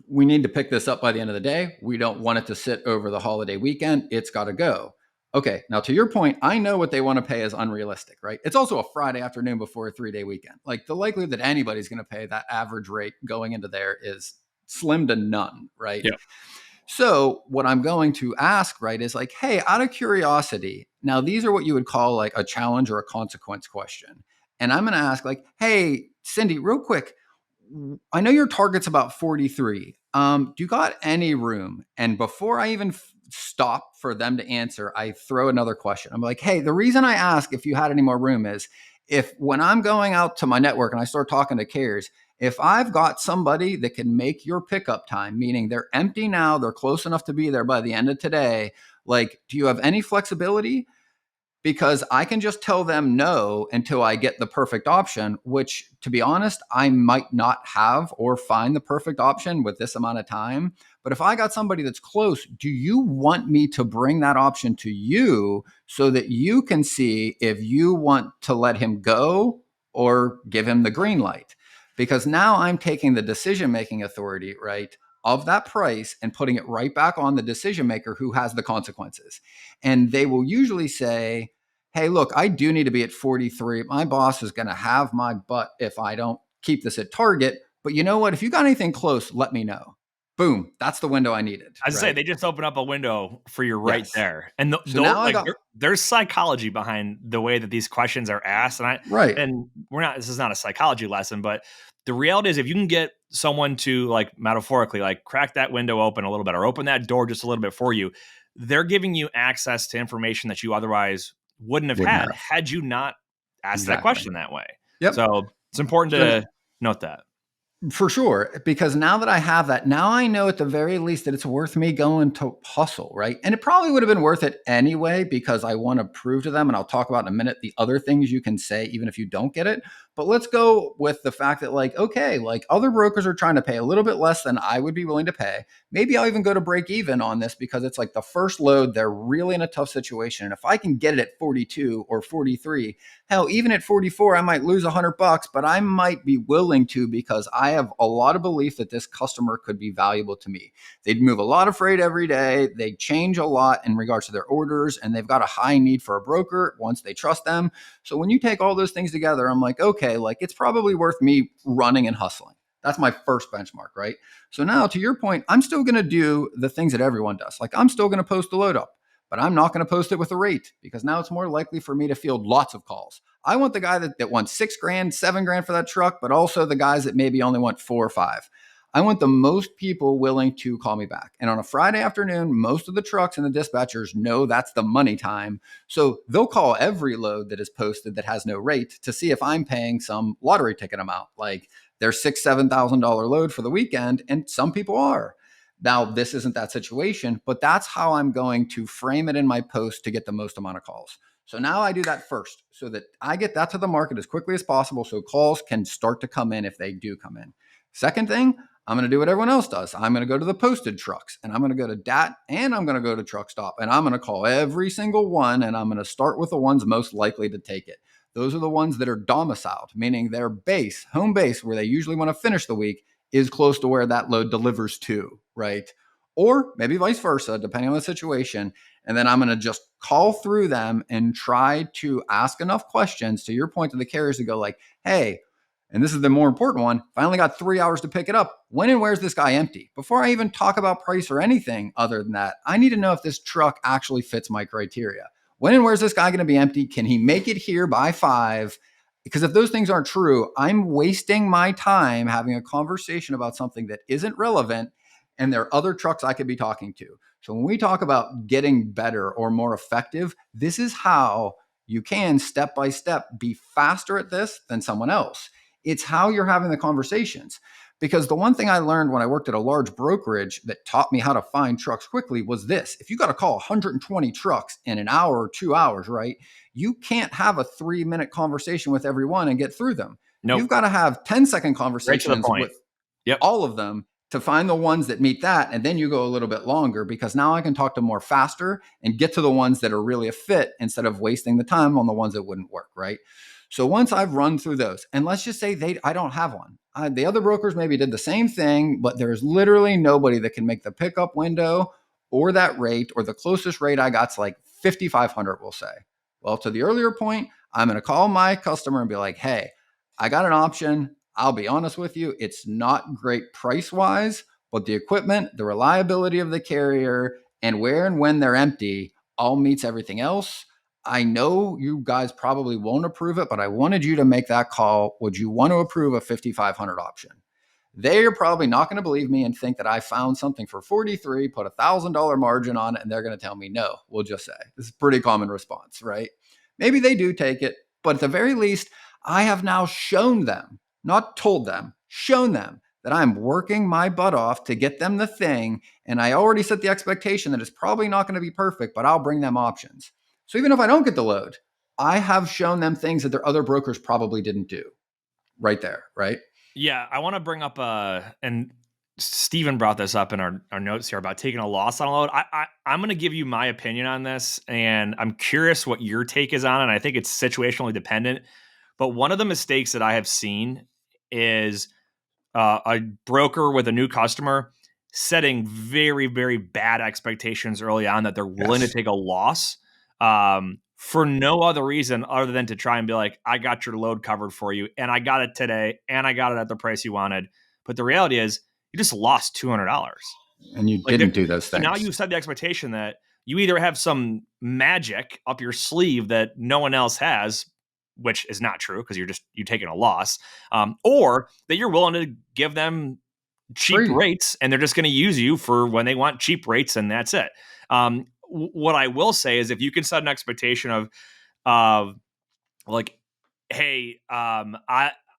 Speaker 2: we need to pick this up by the end of the day. We don't want it to sit over the holiday weekend. It's got to go. Okay, now to your point, I know what they want to pay is unrealistic, right? It's also a Friday afternoon before a 3-day weekend. Like, the likelihood that anybody's going to pay that average rate going into there is slim to none, right?
Speaker 1: Yeah.
Speaker 2: So what I'm going to ask, right, is like, hey, out of curiosity, now these are what you would call like a challenge or a consequence question. And I'm going to ask like, hey, Cindy, real quick, I know your target's about 43. Do you got any room? And before I even stop for them to answer, I throw another question. I'm like, hey, the reason I ask if you had any more room is if when I'm going out to my network and I start talking to carriers, if I've got somebody that can make your pickup time, meaning they're empty now, they're close enough to be there by the end of today, like, do you have any flexibility? Because I can just tell them no until I get the perfect option, which, to be honest, I might not have or find the perfect option with this amount of time. But if I got somebody that's close, do you want me to bring that option to you so that you can see if you want to let him go or give him the green light? Because now I'm taking the decision-making authority, right, of that price and putting it right back on the decision maker who has the consequences. And they will usually say, hey, look, I do need to be at 43. My boss is going to have my butt if I don't keep this at target. But you know what? If you got anything close, let me know. Boom. That's the window I needed.
Speaker 1: I say they just open up a window for you right there. And there's psychology behind the way that these questions are asked. And this is not a psychology lesson, but the reality is if you can get someone to, like, metaphorically, like, crack that window open a little bit or open that door just a little bit for you, they're giving you access to information that you otherwise wouldn't have had you not asked that question that way.
Speaker 2: Yep.
Speaker 1: So it's important to note that.
Speaker 2: For sure, because now that I have that, now I know at the very least that it's worth me going to hustle, right? And it probably would have been worth it anyway, because I want to prove to them, and I'll talk about in a minute, the other things you can say, even if you don't get it. But let's go with the fact that, like, okay, like, other brokers are trying to pay a little bit less than I would be willing to pay. Maybe I'll even go to break even on this because it's like the first load, they're really in a tough situation. And if I can get it at 42 or 43, hell, even at 44, I might lose $100, but I might be willing to because I have a lot of belief that this customer could be valuable to me. They'd move a lot of freight every day. They change a lot in regards to their orders, and they've got a high need for a broker once they trust them. So when you take all those things together, I'm like, okay, like, it's probably worth me running and hustling. That's my first benchmark, right? So now, to your point, I'm still going to do the things that everyone does. Like, I'm still going to post the load up, but I'm not going to post it with a rate because now it's more likely for me to field lots of calls. I want the guy that wants $6,000, $7,000 for that truck, but also the guys that maybe only want 4 or 5. I want the most people willing to call me back. And on a Friday afternoon, most of the trucks and the dispatchers know that's the money time. So they'll call every load that is posted that has no rate to see if I'm paying some lottery ticket amount, like their $6,000, $7,000 load for the weekend. And some people are. Now, this isn't that situation, but that's how I'm going to frame it in my post to get the most amount of calls. So now I do that first so that I get that to the market as quickly as possible so calls can start to come in if they do come in. Second thing, I'm going to do what everyone else does. I'm going to go to the posted trucks, and I'm going to go to DAT, and I'm going to go to Truck Stop, and I'm going to call every single one, and I'm going to start with the ones most likely to take it. Those are the ones that are domiciled, meaning their base, home base, where they usually want to finish the week, is close to where that load delivers to, right? Or maybe vice versa, depending on the situation. And then I'm going to just call through them and try to ask enough questions, to your point, to the carriers to go like, hey, And this is the more important one. If I only got 3 hours to pick it up, when and where's this guy empty? Before I even talk about price or anything other than that, I need to know if this truck actually fits my criteria. When and where's this guy going to be empty? Can he make it here by 5? Because if those things aren't true, I'm wasting my time having a conversation about something that isn't relevant, and there are other trucks I could be talking to. So when we talk about getting better or more effective, this is how you can step by step be faster at this than someone else. It's how you're having the conversations. Because the one thing I learned when I worked at a large brokerage that taught me how to find trucks quickly was this. If you got to call 120 trucks in an hour or 2 hours, right? You can't have a 3-minute conversation with everyone and get through them.
Speaker 1: Nope.
Speaker 2: You've got to have 10-second
Speaker 1: Right to the
Speaker 2: conversations
Speaker 1: point.
Speaker 2: with all of them to find the ones that meet that. And then you go a little bit longer because now I can talk to more faster and get to the ones that are really a fit instead of wasting the time on the ones that wouldn't work, right? So once I've run through those, and let's just say I don't have one. The other brokers maybe did the same thing, but there's literally nobody that can make the pickup window or that rate, or the closest rate I got's like 5,500, we'll say. Well, to the earlier point, I'm going to call my customer and be like, hey, I got an option. I'll be honest with you, it's not great price-wise, but the equipment, the reliability of the carrier, and where and when they're empty all meets everything else. I know you guys probably won't approve it, but I wanted you to make that call. Would you want to approve a 5,500 option? They are probably not going to believe me and think that I found something for 43, put $1,000 margin on it, and they're going to tell me no. We'll just say this is a pretty common response, right? Maybe they do take it, but at the very least, I have now shown them, not told them, shown them that I'm working my butt off to get them the thing. And I already set the expectation that it's probably not going to be perfect, but I'll bring them options. So even if I don't get the load, I have shown them things that their other brokers probably didn't do right there, right?
Speaker 1: Yeah, I want to bring up and Steven brought this up in our notes here about taking a loss on a load. I'm going to give you my opinion on this, and I'm curious what your take is on it. I think it's situationally dependent. But one of the mistakes that I have seen is a broker with a new customer setting very, very bad expectations early on that they're willing to take a loss for no other reason other than to try and be like, I got your load covered for you, and I got it today, and I got it at the price you wanted. But the reality is you just lost $200.
Speaker 2: And you didn't do those things.
Speaker 1: So now you set the expectation that you either have some magic up your sleeve that no one else has, which is not true because you're taking a loss, or that you're willing to give them cheap rates and they're just going to use you for when they want cheap rates, and that's it. What I will say is if you can set an expectation of like, hey,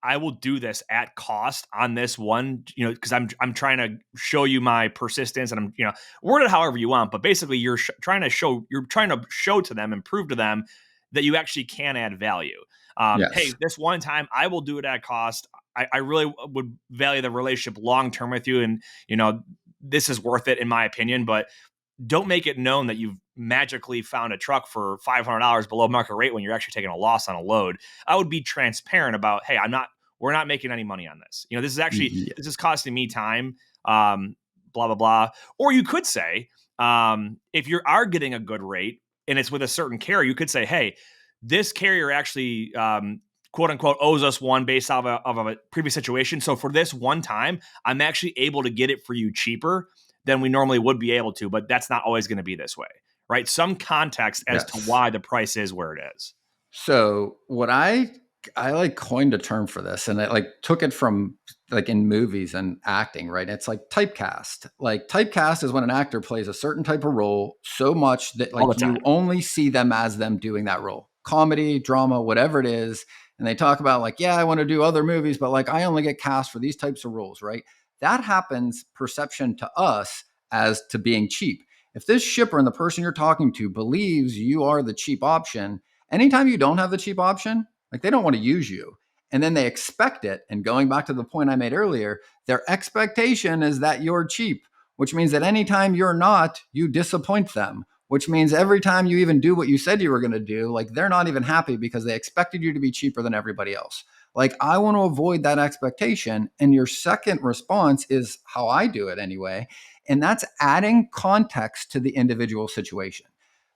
Speaker 1: I will do this at cost on this one, because I'm trying to show you my persistence, and I'm, word it however you want, but basically you're trying to show to them and prove to them that you actually can add value.
Speaker 2: Yes.
Speaker 1: Hey, this one time I will do it at cost. I really would value the relationship long term with you, and this is worth it in my opinion. But don't make it known that you've magically found a truck for $500 below market rate when you're actually taking a loss on a load. I would be transparent about, hey, we're not making any money on this. This is actually this is costing me time. Blah blah blah. Or you could say, if you are getting a good rate and it's with a certain carrier, you could say, hey, this carrier actually quote unquote owes us one based off of a previous situation. So for this one time, I'm actually able to get it for you cheaper than we normally would be able to, but that's not always going to be this way, right? Some context as to why the price is where it is.
Speaker 2: So what I like coined a term for this, and I took it from in movies and acting, right? It's like typecast. Like typecast is when an actor plays a certain type of role so much that you only see them as them doing that role. Comedy, drama, whatever it is. And they talk about I want to do other movies, but I only get cast for these types of roles, right? That happens perception to us as to being cheap. If this shipper and the person you're talking to believes you are the cheap option, anytime you don't have the cheap option, they don't want to use you. And then they expect it. And going back to the point I made earlier, their expectation is that you're cheap, which means that anytime you're not, you disappoint them, which means every time you even do what you said you were going to do, they're not even happy because they expected you to be cheaper than everybody else. I want to avoid that expectation. And your second response is how I do it anyway. And that's adding context to the individual situation.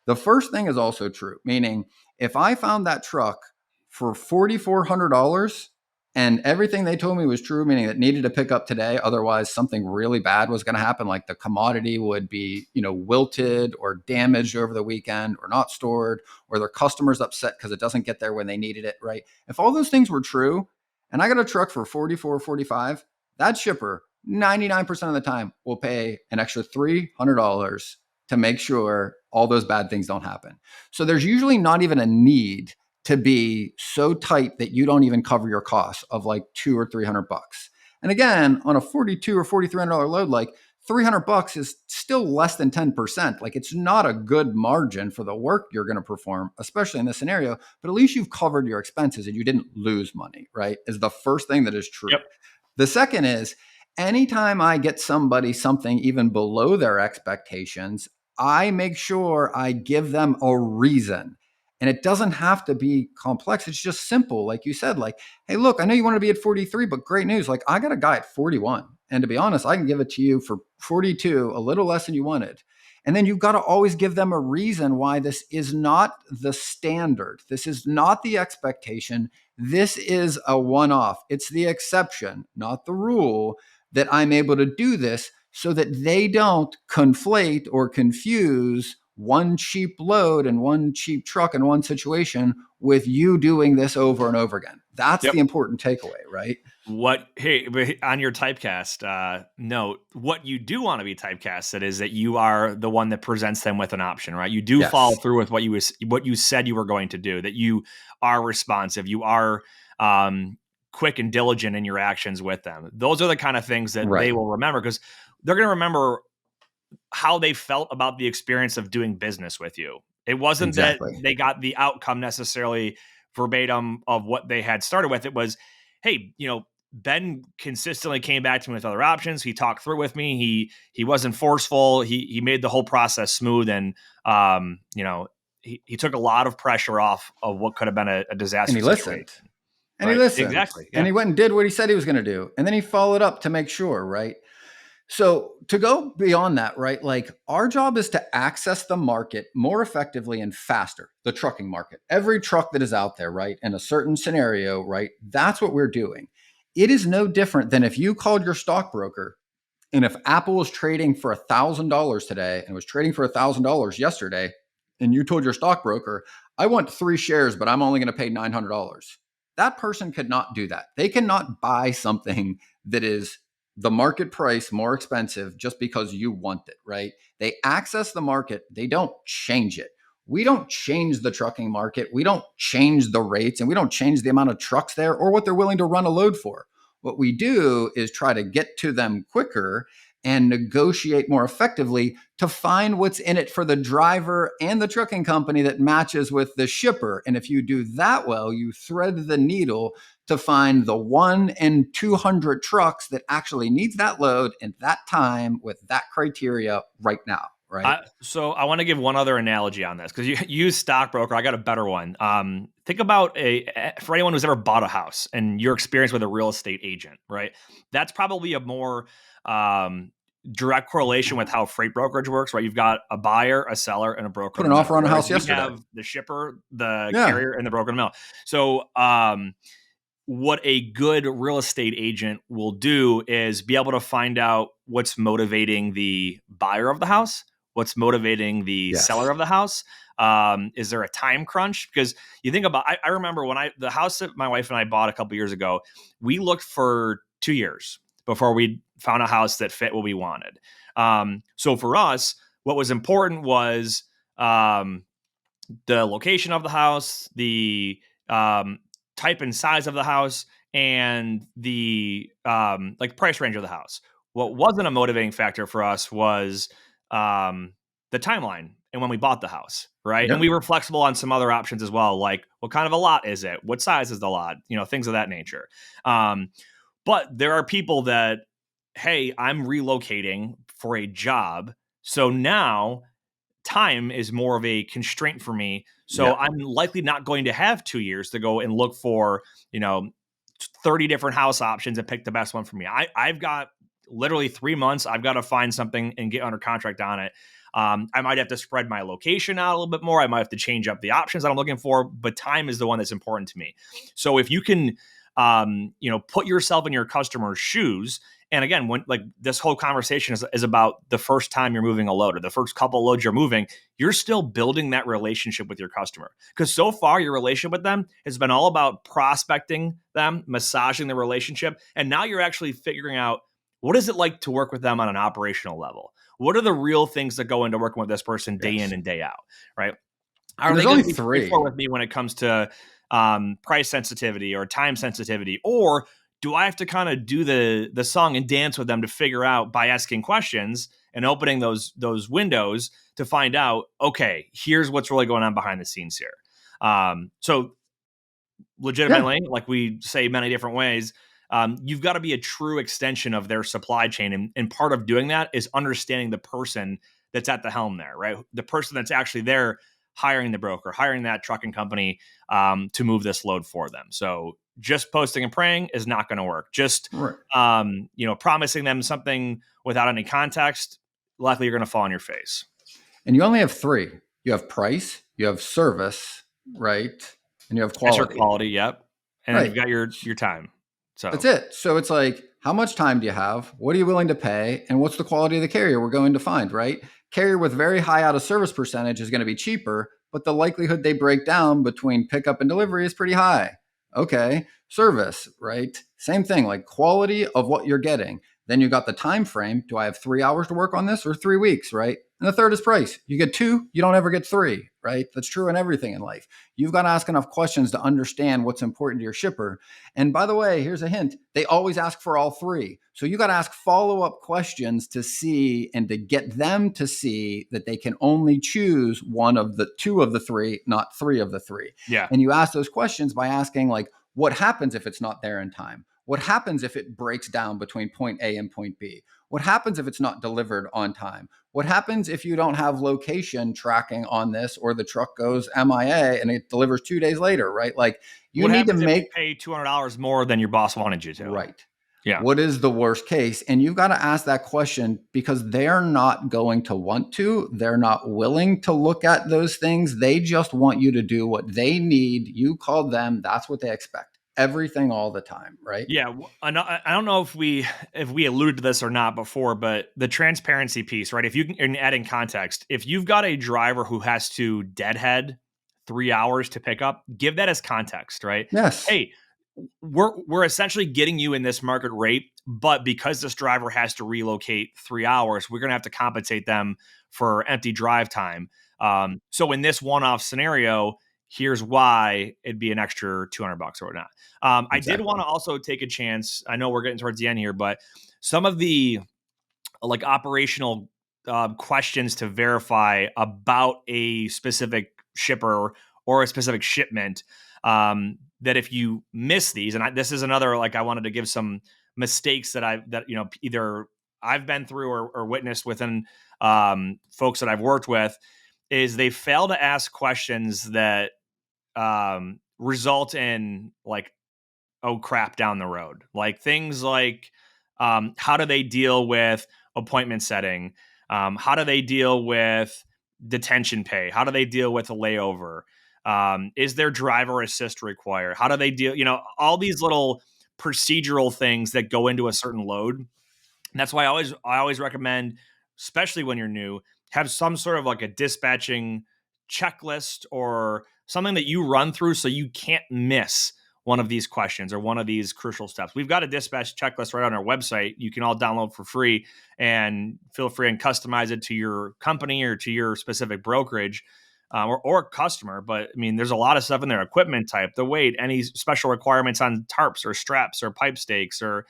Speaker 2: The first thing is also true, meaning if I found that truck for $4,400 And everything they told me was true, meaning it needed to pick up today. Otherwise, something really bad was going to happen. Like the commodity would be, wilted or damaged over the weekend or not stored, or their customers upset because it doesn't get there when they needed it, right? If all those things were true and I got a truck for 44, 45, that shipper 99% of the time will pay an extra $300 to make sure all those bad things don't happen. So there's usually not even a need to be so tight that you don't even cover your costs of like $200 or $300. And again, on a $42 or $4,300 load, like $300 is still less than 10%. Like it's not a good margin for the work you're going to perform, especially in this scenario, but at least you've covered your expenses and you didn't lose money, right? Is the first thing that is true.
Speaker 1: Yep.
Speaker 2: The second is anytime I get somebody something even below their expectations, I make sure I give them a reason. And it doesn't have to be complex. It's just simple. Like you said, like, hey, look, I know you want to be at 43, but great news. Like I got a guy at 41. And to be honest, I can give it to you for 42, a little less than you wanted. And then you've got to always give them a reason why this is not the standard. This is not the expectation. This is a one-off. It's the exception, not the rule, that I'm able to do this so that they don't conflate or confuse one cheap load and one cheap truck in one situation with you doing this over and over again. That's the important takeaway, right?
Speaker 1: Hey, on your typecast note, what you do want to be typecasted is that you are the one that presents them with an option, right? You do follow through with what you said you were going to do, that you are responsive, you are quick and diligent in your actions with them. Those are the kind of things that they will remember, because they're going to remember how they felt about the experience of doing business with you. It wasn't that they got the outcome necessarily verbatim of what they had started with. It was, hey, Ben consistently came back to me with other options. He talked through with me. He wasn't forceful. He made the whole process smooth. And, he took a lot of pressure off of what could have been a disaster.
Speaker 2: And he listened. And he listened.
Speaker 1: Exactly. Yeah.
Speaker 2: And he went and did what he said he was going to do. And then he followed up to make sure, right? So to go beyond that, right? Like our job is to access the market more effectively and faster, the trucking market. Every truck that is out there, right? In a certain scenario, right? That's what we're doing. It is no different than if you called your stockbroker and if Apple was trading for $1,000 today and was trading for $1,000 yesterday, and you told your stockbroker, I want 3 shares, but I'm only going to pay $900. That person could not do that. They cannot buy something that is the market price more expensive just because you want it, right? They access the market. They don't change it. We don't change the trucking market. We don't change the rates, and we don't change the amount of trucks there or what they're willing to run a load for. What we do is try to get to them quicker and negotiate more effectively to find what's in it for the driver and the trucking company that matches with the shipper. And if you do that well, you thread the needle to find the 1 in 200 trucks that actually needs that load in that time with that criteria right now. Right.
Speaker 1: So I want to give one other analogy on this, because you use stockbroker. I got a better one. Think about for anyone who's ever bought a house and your experience with a real estate agent, right? That's probably a more direct correlation with how freight brokerage works, right? You've got a buyer, a seller, and a broker.
Speaker 2: Put an offer on a house yesterday.
Speaker 1: You have the shipper, the carrier, and the broker in the middle. So what a good real estate agent will do is be able to find out what's motivating the buyer of the house, what's motivating the seller of the house. Is there a time crunch? Because you think about, I remember when the house that my wife and I bought a couple years ago, we looked for 2 years before we found a house that fit what we wanted. So for us, what was important was the location of the house, the type and size of the house, and the price range of the house. What wasn't a motivating factor for us was the timeline and when we bought the house, right? Yep. And we were flexible on some other options as well, like what kind of a lot is it? What size is the lot? Things of that nature. But there are people that, hey, I'm relocating for a job, so now time is more of a constraint for me. So I'm likely not going to have 2 years to go and look for, 30 different house options and pick the best one for me. I've got literally 3 months. I've got to find something and get under contract on it. I might have to spread my location out a little bit more. I might have to change up the options that I'm looking for, but time is the one that's important to me. So if you can put yourself in your customer's shoes. And again, when like this whole conversation is about the first time you're moving a load or the first couple of loads you're moving, you're still building that relationship with your customer. Because so far, your relationship with them has been all about prospecting them, massaging the relationship. And now you're actually figuring out, what is it like to work with them on an operational level? What are the real things that go into working with this person day in and day out, right? Are they going to be straightforward with me when it comes to price sensitivity or time sensitivity? Or do I have to kind of do the song and dance with them to figure out by asking questions and opening those windows to find out, okay, here's what's really going on behind the scenes here. So legitimately, like we say many different ways, you've got to be a true extension of their supply chain. And part of doing that is understanding the person that's at the helm there, right? The person that's actually there hiring the broker, hiring that trucking company to move this load for them. So just posting and praying is not going to work. Just, promising them something without any context, likely you're going to fall on your face.
Speaker 2: And you only have three. You have price, you have service, right? And you have quality.
Speaker 1: That's your quality, yep. And then you've got your time. So
Speaker 2: that's it. So it's like, how much time do you have? What are you willing to pay? And what's the quality of the carrier we're going to find, right? Carrier with very high out of service percentage is going to be cheaper, but the likelihood they break down between pickup and delivery is pretty high. Okay. Service, right? Same thing, like quality of what you're getting. Then you got the time frame. Do I have 3 hours to work on this or 3 weeks, right? And the third is price. You get 2, you don't ever get 3, right? That's true in everything in life. You've got to ask enough questions to understand what's important to your shipper. And by the way, here's a hint. They always ask for all 3. So you got to ask follow-up questions to see and to get them to see that they can only choose 2 of the 3, not 3 of the 3.
Speaker 1: Yeah.
Speaker 2: And you ask those questions by asking, like, what happens if it's not there in time? What happens if it breaks down between point A and point B? What happens if it's not delivered on time? What happens if you don't have location tracking on this, or the truck goes MIA and it delivers 2 days later, right? Like, you need to make
Speaker 1: pay $200 more than your boss wanted you to.
Speaker 2: Right.
Speaker 1: Yeah.
Speaker 2: What is the worst case? And you've got to ask that question because they're not going to want to. They're not willing to look at those things. They just want you to do what they need. You call them. That's what they expect. Everything all the time, right?
Speaker 1: Yeah, I don't know if we alluded to this or not before, but the transparency piece, right? If you can add in context, if you've got a driver who has to deadhead 3 hours to pick up, give that as context, right?
Speaker 2: Yes.
Speaker 1: Hey, we're essentially getting you in this market rate, but because this driver has to relocate 3 hours, we're going to have to compensate them for empty drive time. So in this one-off scenario, here's why it'd be an extra $200 or whatnot. Exactly. I did want to also take a chance. I know we're getting towards the end here, but some of the like operational questions to verify about a specific shipper or a specific shipment, that if you miss these, and this is another, like, I wanted to give some mistakes that either I've been through or witnessed within folks that I've worked with, is they fail to ask questions that result in, like, oh crap down the road. Like things like, how do they deal with appointment setting? How do they deal with detention pay? How do they deal with a layover? Is there driver assist required? How do they deal, all these little procedural things that go into a certain load. And that's why I always recommend, especially when you're new, have some sort of like a dispatching checklist or something that you run through so you can't miss one of these questions or one of these crucial steps. We've got a dispatch checklist right on our website. You can all download for free, and feel free and customize it to your company or to your specific brokerage or customer. But I mean, there's a lot of stuff in there: equipment type, the weight, any special requirements on tarps or straps or pipe stakes, or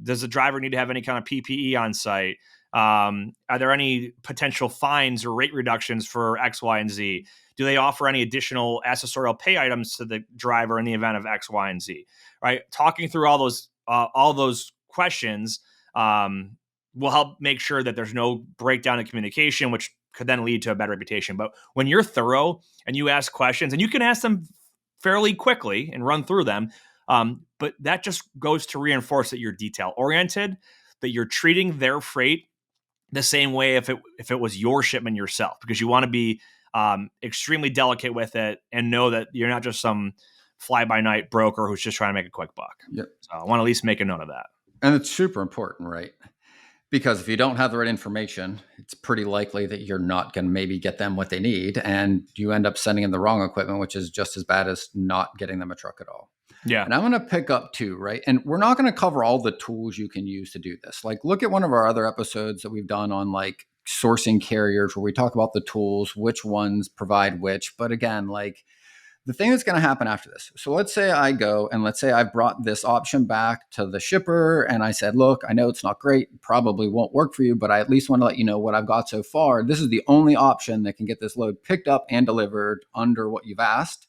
Speaker 1: does the driver need to have any kind of PPE on site? Are there any potential fines or rate reductions for X, Y, and Z? Do they offer any additional accessorial pay items to the driver in the event of X, Y, and Z? Right, talking through all those questions will help make sure that there's no breakdown in communication, which could then lead to a bad reputation. But when you're thorough and you ask questions, and you can ask them fairly quickly and run through them, but that just goes to reinforce that you're detail oriented, that you're treating their freight the same way if it was your shipment yourself, because you want to be extremely delicate with it and know that you're not just some fly-by-night broker who's just trying to make a quick buck.
Speaker 2: Yep.
Speaker 1: So I want to at least make a note of that.
Speaker 2: And it's super important, right? Because if you don't have the right information, it's pretty likely that you're not going to maybe get them what they need. And you end up sending them the wrong equipment, which is just as bad as not getting them a truck at all.
Speaker 1: Yeah.
Speaker 2: And I'm going to pick up too, right? And we're not going to cover all the tools you can use to do this. Like, look at one of our other episodes that we've done on like sourcing carriers, where we talk about the tools, which ones provide which. But again, like, the thing that's going to happen after this. So let's say I go and let's say I've brought this option back to the shipper and I said, look, I know it's not great, probably won't work for you, but I at least want to let you know what I've got so far. This is the only option that can get this load picked up and delivered under what you've asked.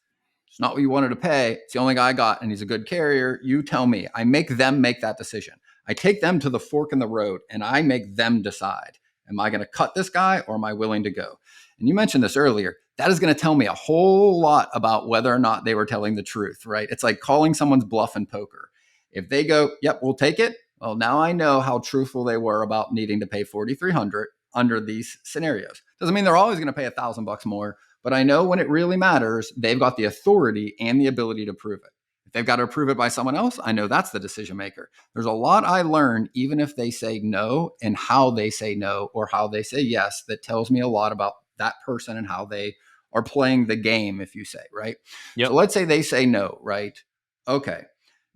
Speaker 2: It's not what you wanted to pay. It's the only guy I got, and he's a good carrier. You tell me. I make them make that decision. I take them to the fork in the road and I make them decide. Am I going to cut this guy or am I willing to go? And you mentioned this earlier. That is going to tell me a whole lot about whether or not they were telling the truth, right? It's like calling someone's bluff in poker. If they go, yep, we'll take it. Well, now I know how truthful they were about needing to pay $4,300 under these scenarios. Doesn't mean they're always going to pay $1,000 more, but I know when it really matters, they've got the authority and the ability to prove it. If they've got to prove it by someone else, I know that's the decision maker. There's a lot I learned, even if they say no, and how they say no or how they say yes, that tells me a lot about that person and how they are playing the game, if you say, right? Yep. So let's say they say no, right? Okay.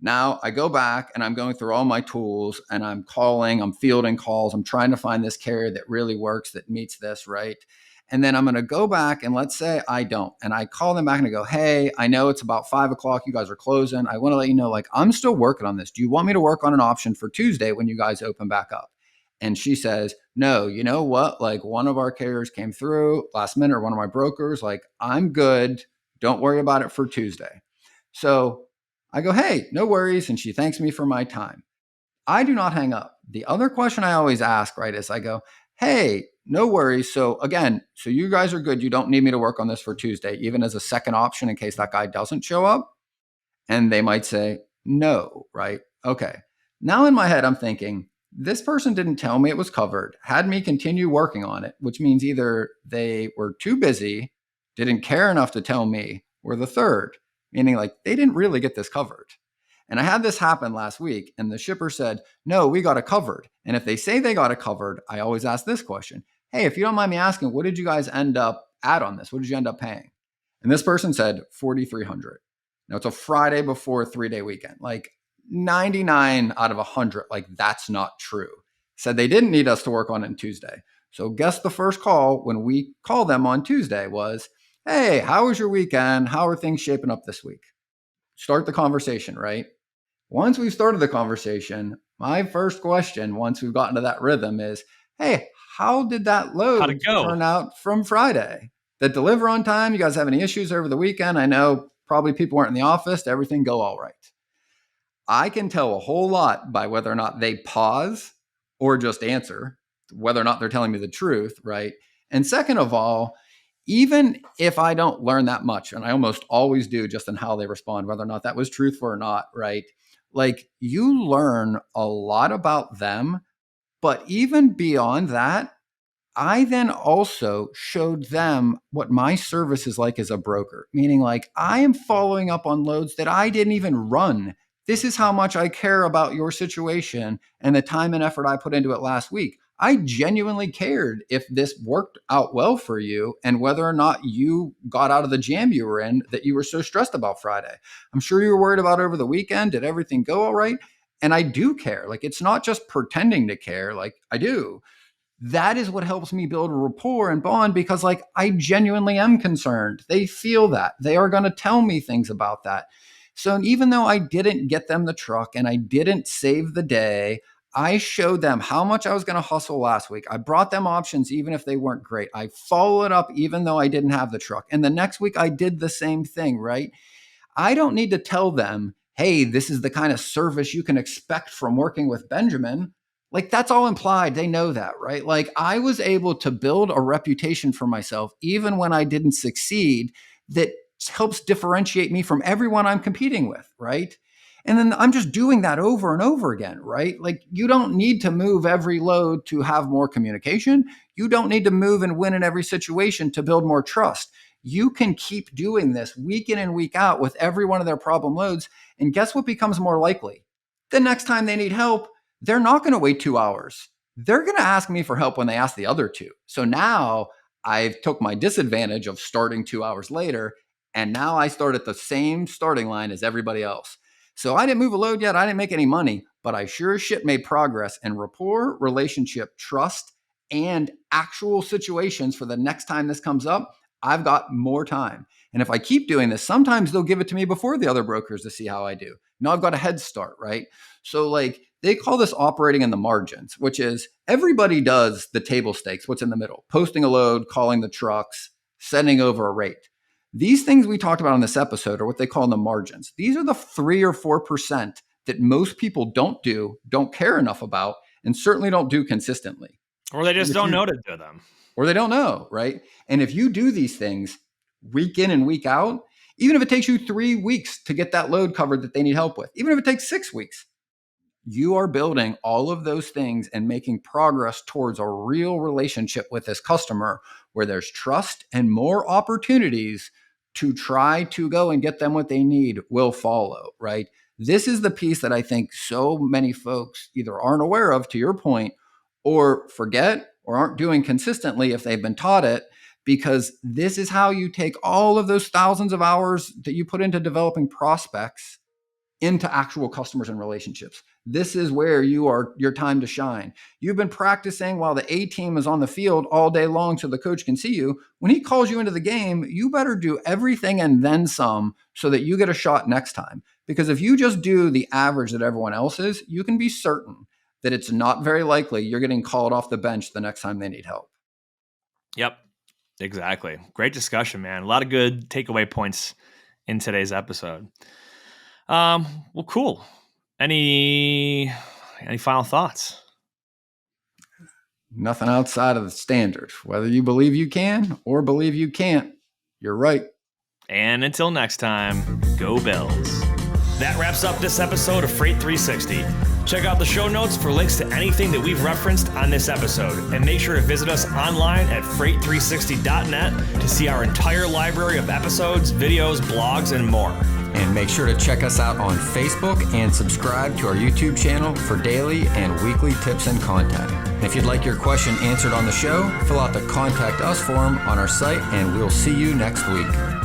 Speaker 2: Now I go back and I'm going through all my tools and I'm calling, I'm fielding calls. I'm trying to find this carrier that really works, that meets this, right? And then I'm going to go back and let's say I don't. And I call them back and I go, hey, I know it's about 5 o'clock. You guys are closing. I want to let you know, like, I'm still working on this. Do you want me to work on an option for Tuesday when you guys open back up? And she says, no, you know what? Like, one of our carriers came through last minute, or one of my brokers, like, I'm good. Don't worry about it for Tuesday. So I go, hey, no worries. And she thanks me for my time. I do not hang up. The other question I always ask, right, is I go, hey, no worries. So again, so you guys are good. You don't need me to work on this for Tuesday, even as a second option in case that guy doesn't show up. And they might say, no, right? Okay. Now in my head, I'm thinking, this person didn't tell me it was covered, had me continue working on it, which means either they were too busy, didn't care enough to tell me, or the third, meaning like they didn't really get this covered. And I had this happen last week, and the shipper said, no, we got it covered. And if they say they got it covered, I always ask this question. Hey, if you don't mind me asking, what did you guys end up at on this? What did you end up paying? And this person said $4,300. Now it's a Friday before a 3-day weekend. Like 99 out of 100, like that's not true. Said they didn't need us to work on it on Tuesday. So guess the first call when we called them on Tuesday was, hey, how was your weekend? How are things shaping up this week? Start the conversation, right? Once we've started the conversation, my first question, once we've gotten to that rhythm is, hey, how did that load turn out from Friday? Did it deliver on time? You guys have any issues over the weekend? I know probably people weren't in the office. Did everything go all right? I can tell a whole lot by whether or not they pause or just answer, whether or not they're telling me the truth, right? And second of all, even if I don't learn that much, and I almost always do just in how they respond, whether or not that was truthful or not, right? Like you learn a lot about them, but even beyond that, I then also showed them what my service is like as a broker, meaning like I am following up on loads that I didn't even run. This is how much I care about your situation and the time and effort I put into it last week. I genuinely cared if this worked out well for you and whether or not you got out of the jam you were in that you were so stressed about Friday. I'm sure you were worried about over the weekend. Did everything go all right? And I do care. Like it's not just pretending to care. Like I do. That is what helps me build a rapport and bond because like I genuinely am concerned. They feel that. They are going to tell me things about that. So even though I didn't get them the truck and I didn't save the day, I showed them how much I was going to hustle last week. I brought them options even if they weren't great. I followed up even though I didn't have the truck. And the next week I did the same thing, right? I don't need to tell them, hey, this is the kind of service you can expect from working with Benjamin. Like that's all implied. They know that, right? Like I was able to build a reputation for myself, even when I didn't succeed, that helps differentiate me from everyone I'm competing with, right? And then I'm just doing that over and over again, right? Like you don't need to move every load to have more communication. You don't need to move and win in every situation to build more trust. You can keep doing this week in and week out with every one of their problem loads. And guess what becomes more likely? The next time they need help, they're not going to wait 2 hours. They're going to ask me for help when they ask the other two. So now I've took my disadvantage of starting 2 hours later, and now I start at the same starting line as everybody else. So I didn't move a load yet. I didn't make any money, but I sure as shit made progress in rapport, relationship, trust, and actual situations for the next time this comes up. I've got more time. And if I keep doing this, sometimes they'll give it to me before the other brokers to see how I do. Now I've got a head start, right? So like they call this operating in the margins, which is everybody does the table stakes, what's in the middle, posting a load, calling the trucks, sending over a rate. These things we talked about in this episode are what they call the margins. These are the 3 or 4% that most people don't do, don't care enough about, and certainly don't do consistently.
Speaker 1: Or they just don't know to do them.
Speaker 2: Or they don't know, right? And if you do these things week in and week out, even if it takes you 3 weeks to get that load covered that they need help with, even if it takes 6 weeks, you are building all of those things and making progress towards a real relationship with this customer where there's trust and more opportunities to try to go and get them what they need will follow, right? This is the piece that I think so many folks either aren't aware of, to your point, or forget or aren't doing consistently if they've been taught it, because this is how you take all of those thousands of hours that you put into developing prospects into actual customers and relationships. This is where your time to shine. You've been practicing while the A team is on the field all day long so the coach can see you. When he calls you into the game, you better do everything and then some so that you get a shot next time. Because if you just do the average that everyone else is, you can be certain that it's not very likely you're getting called off the bench the next time they need help.
Speaker 1: Yep, exactly. Great discussion, man. A lot of good takeaway points in today's episode. Well, cool. Any final thoughts?
Speaker 2: Nothing outside of the standard. Whether you believe you can or believe you can't, you're right.
Speaker 1: And until next time, go Bills. That wraps up this episode of Freight 360. Check out the show notes for links to anything that we've referenced on this episode. And make sure to visit us online at freight360.net to see our entire library of episodes, videos, blogs, and more.
Speaker 2: And make sure to check us out on Facebook and subscribe to our YouTube channel for daily and weekly tips and content. If you'd like your question answered on the show, fill out the Contact Us form on our site, and we'll see you next week.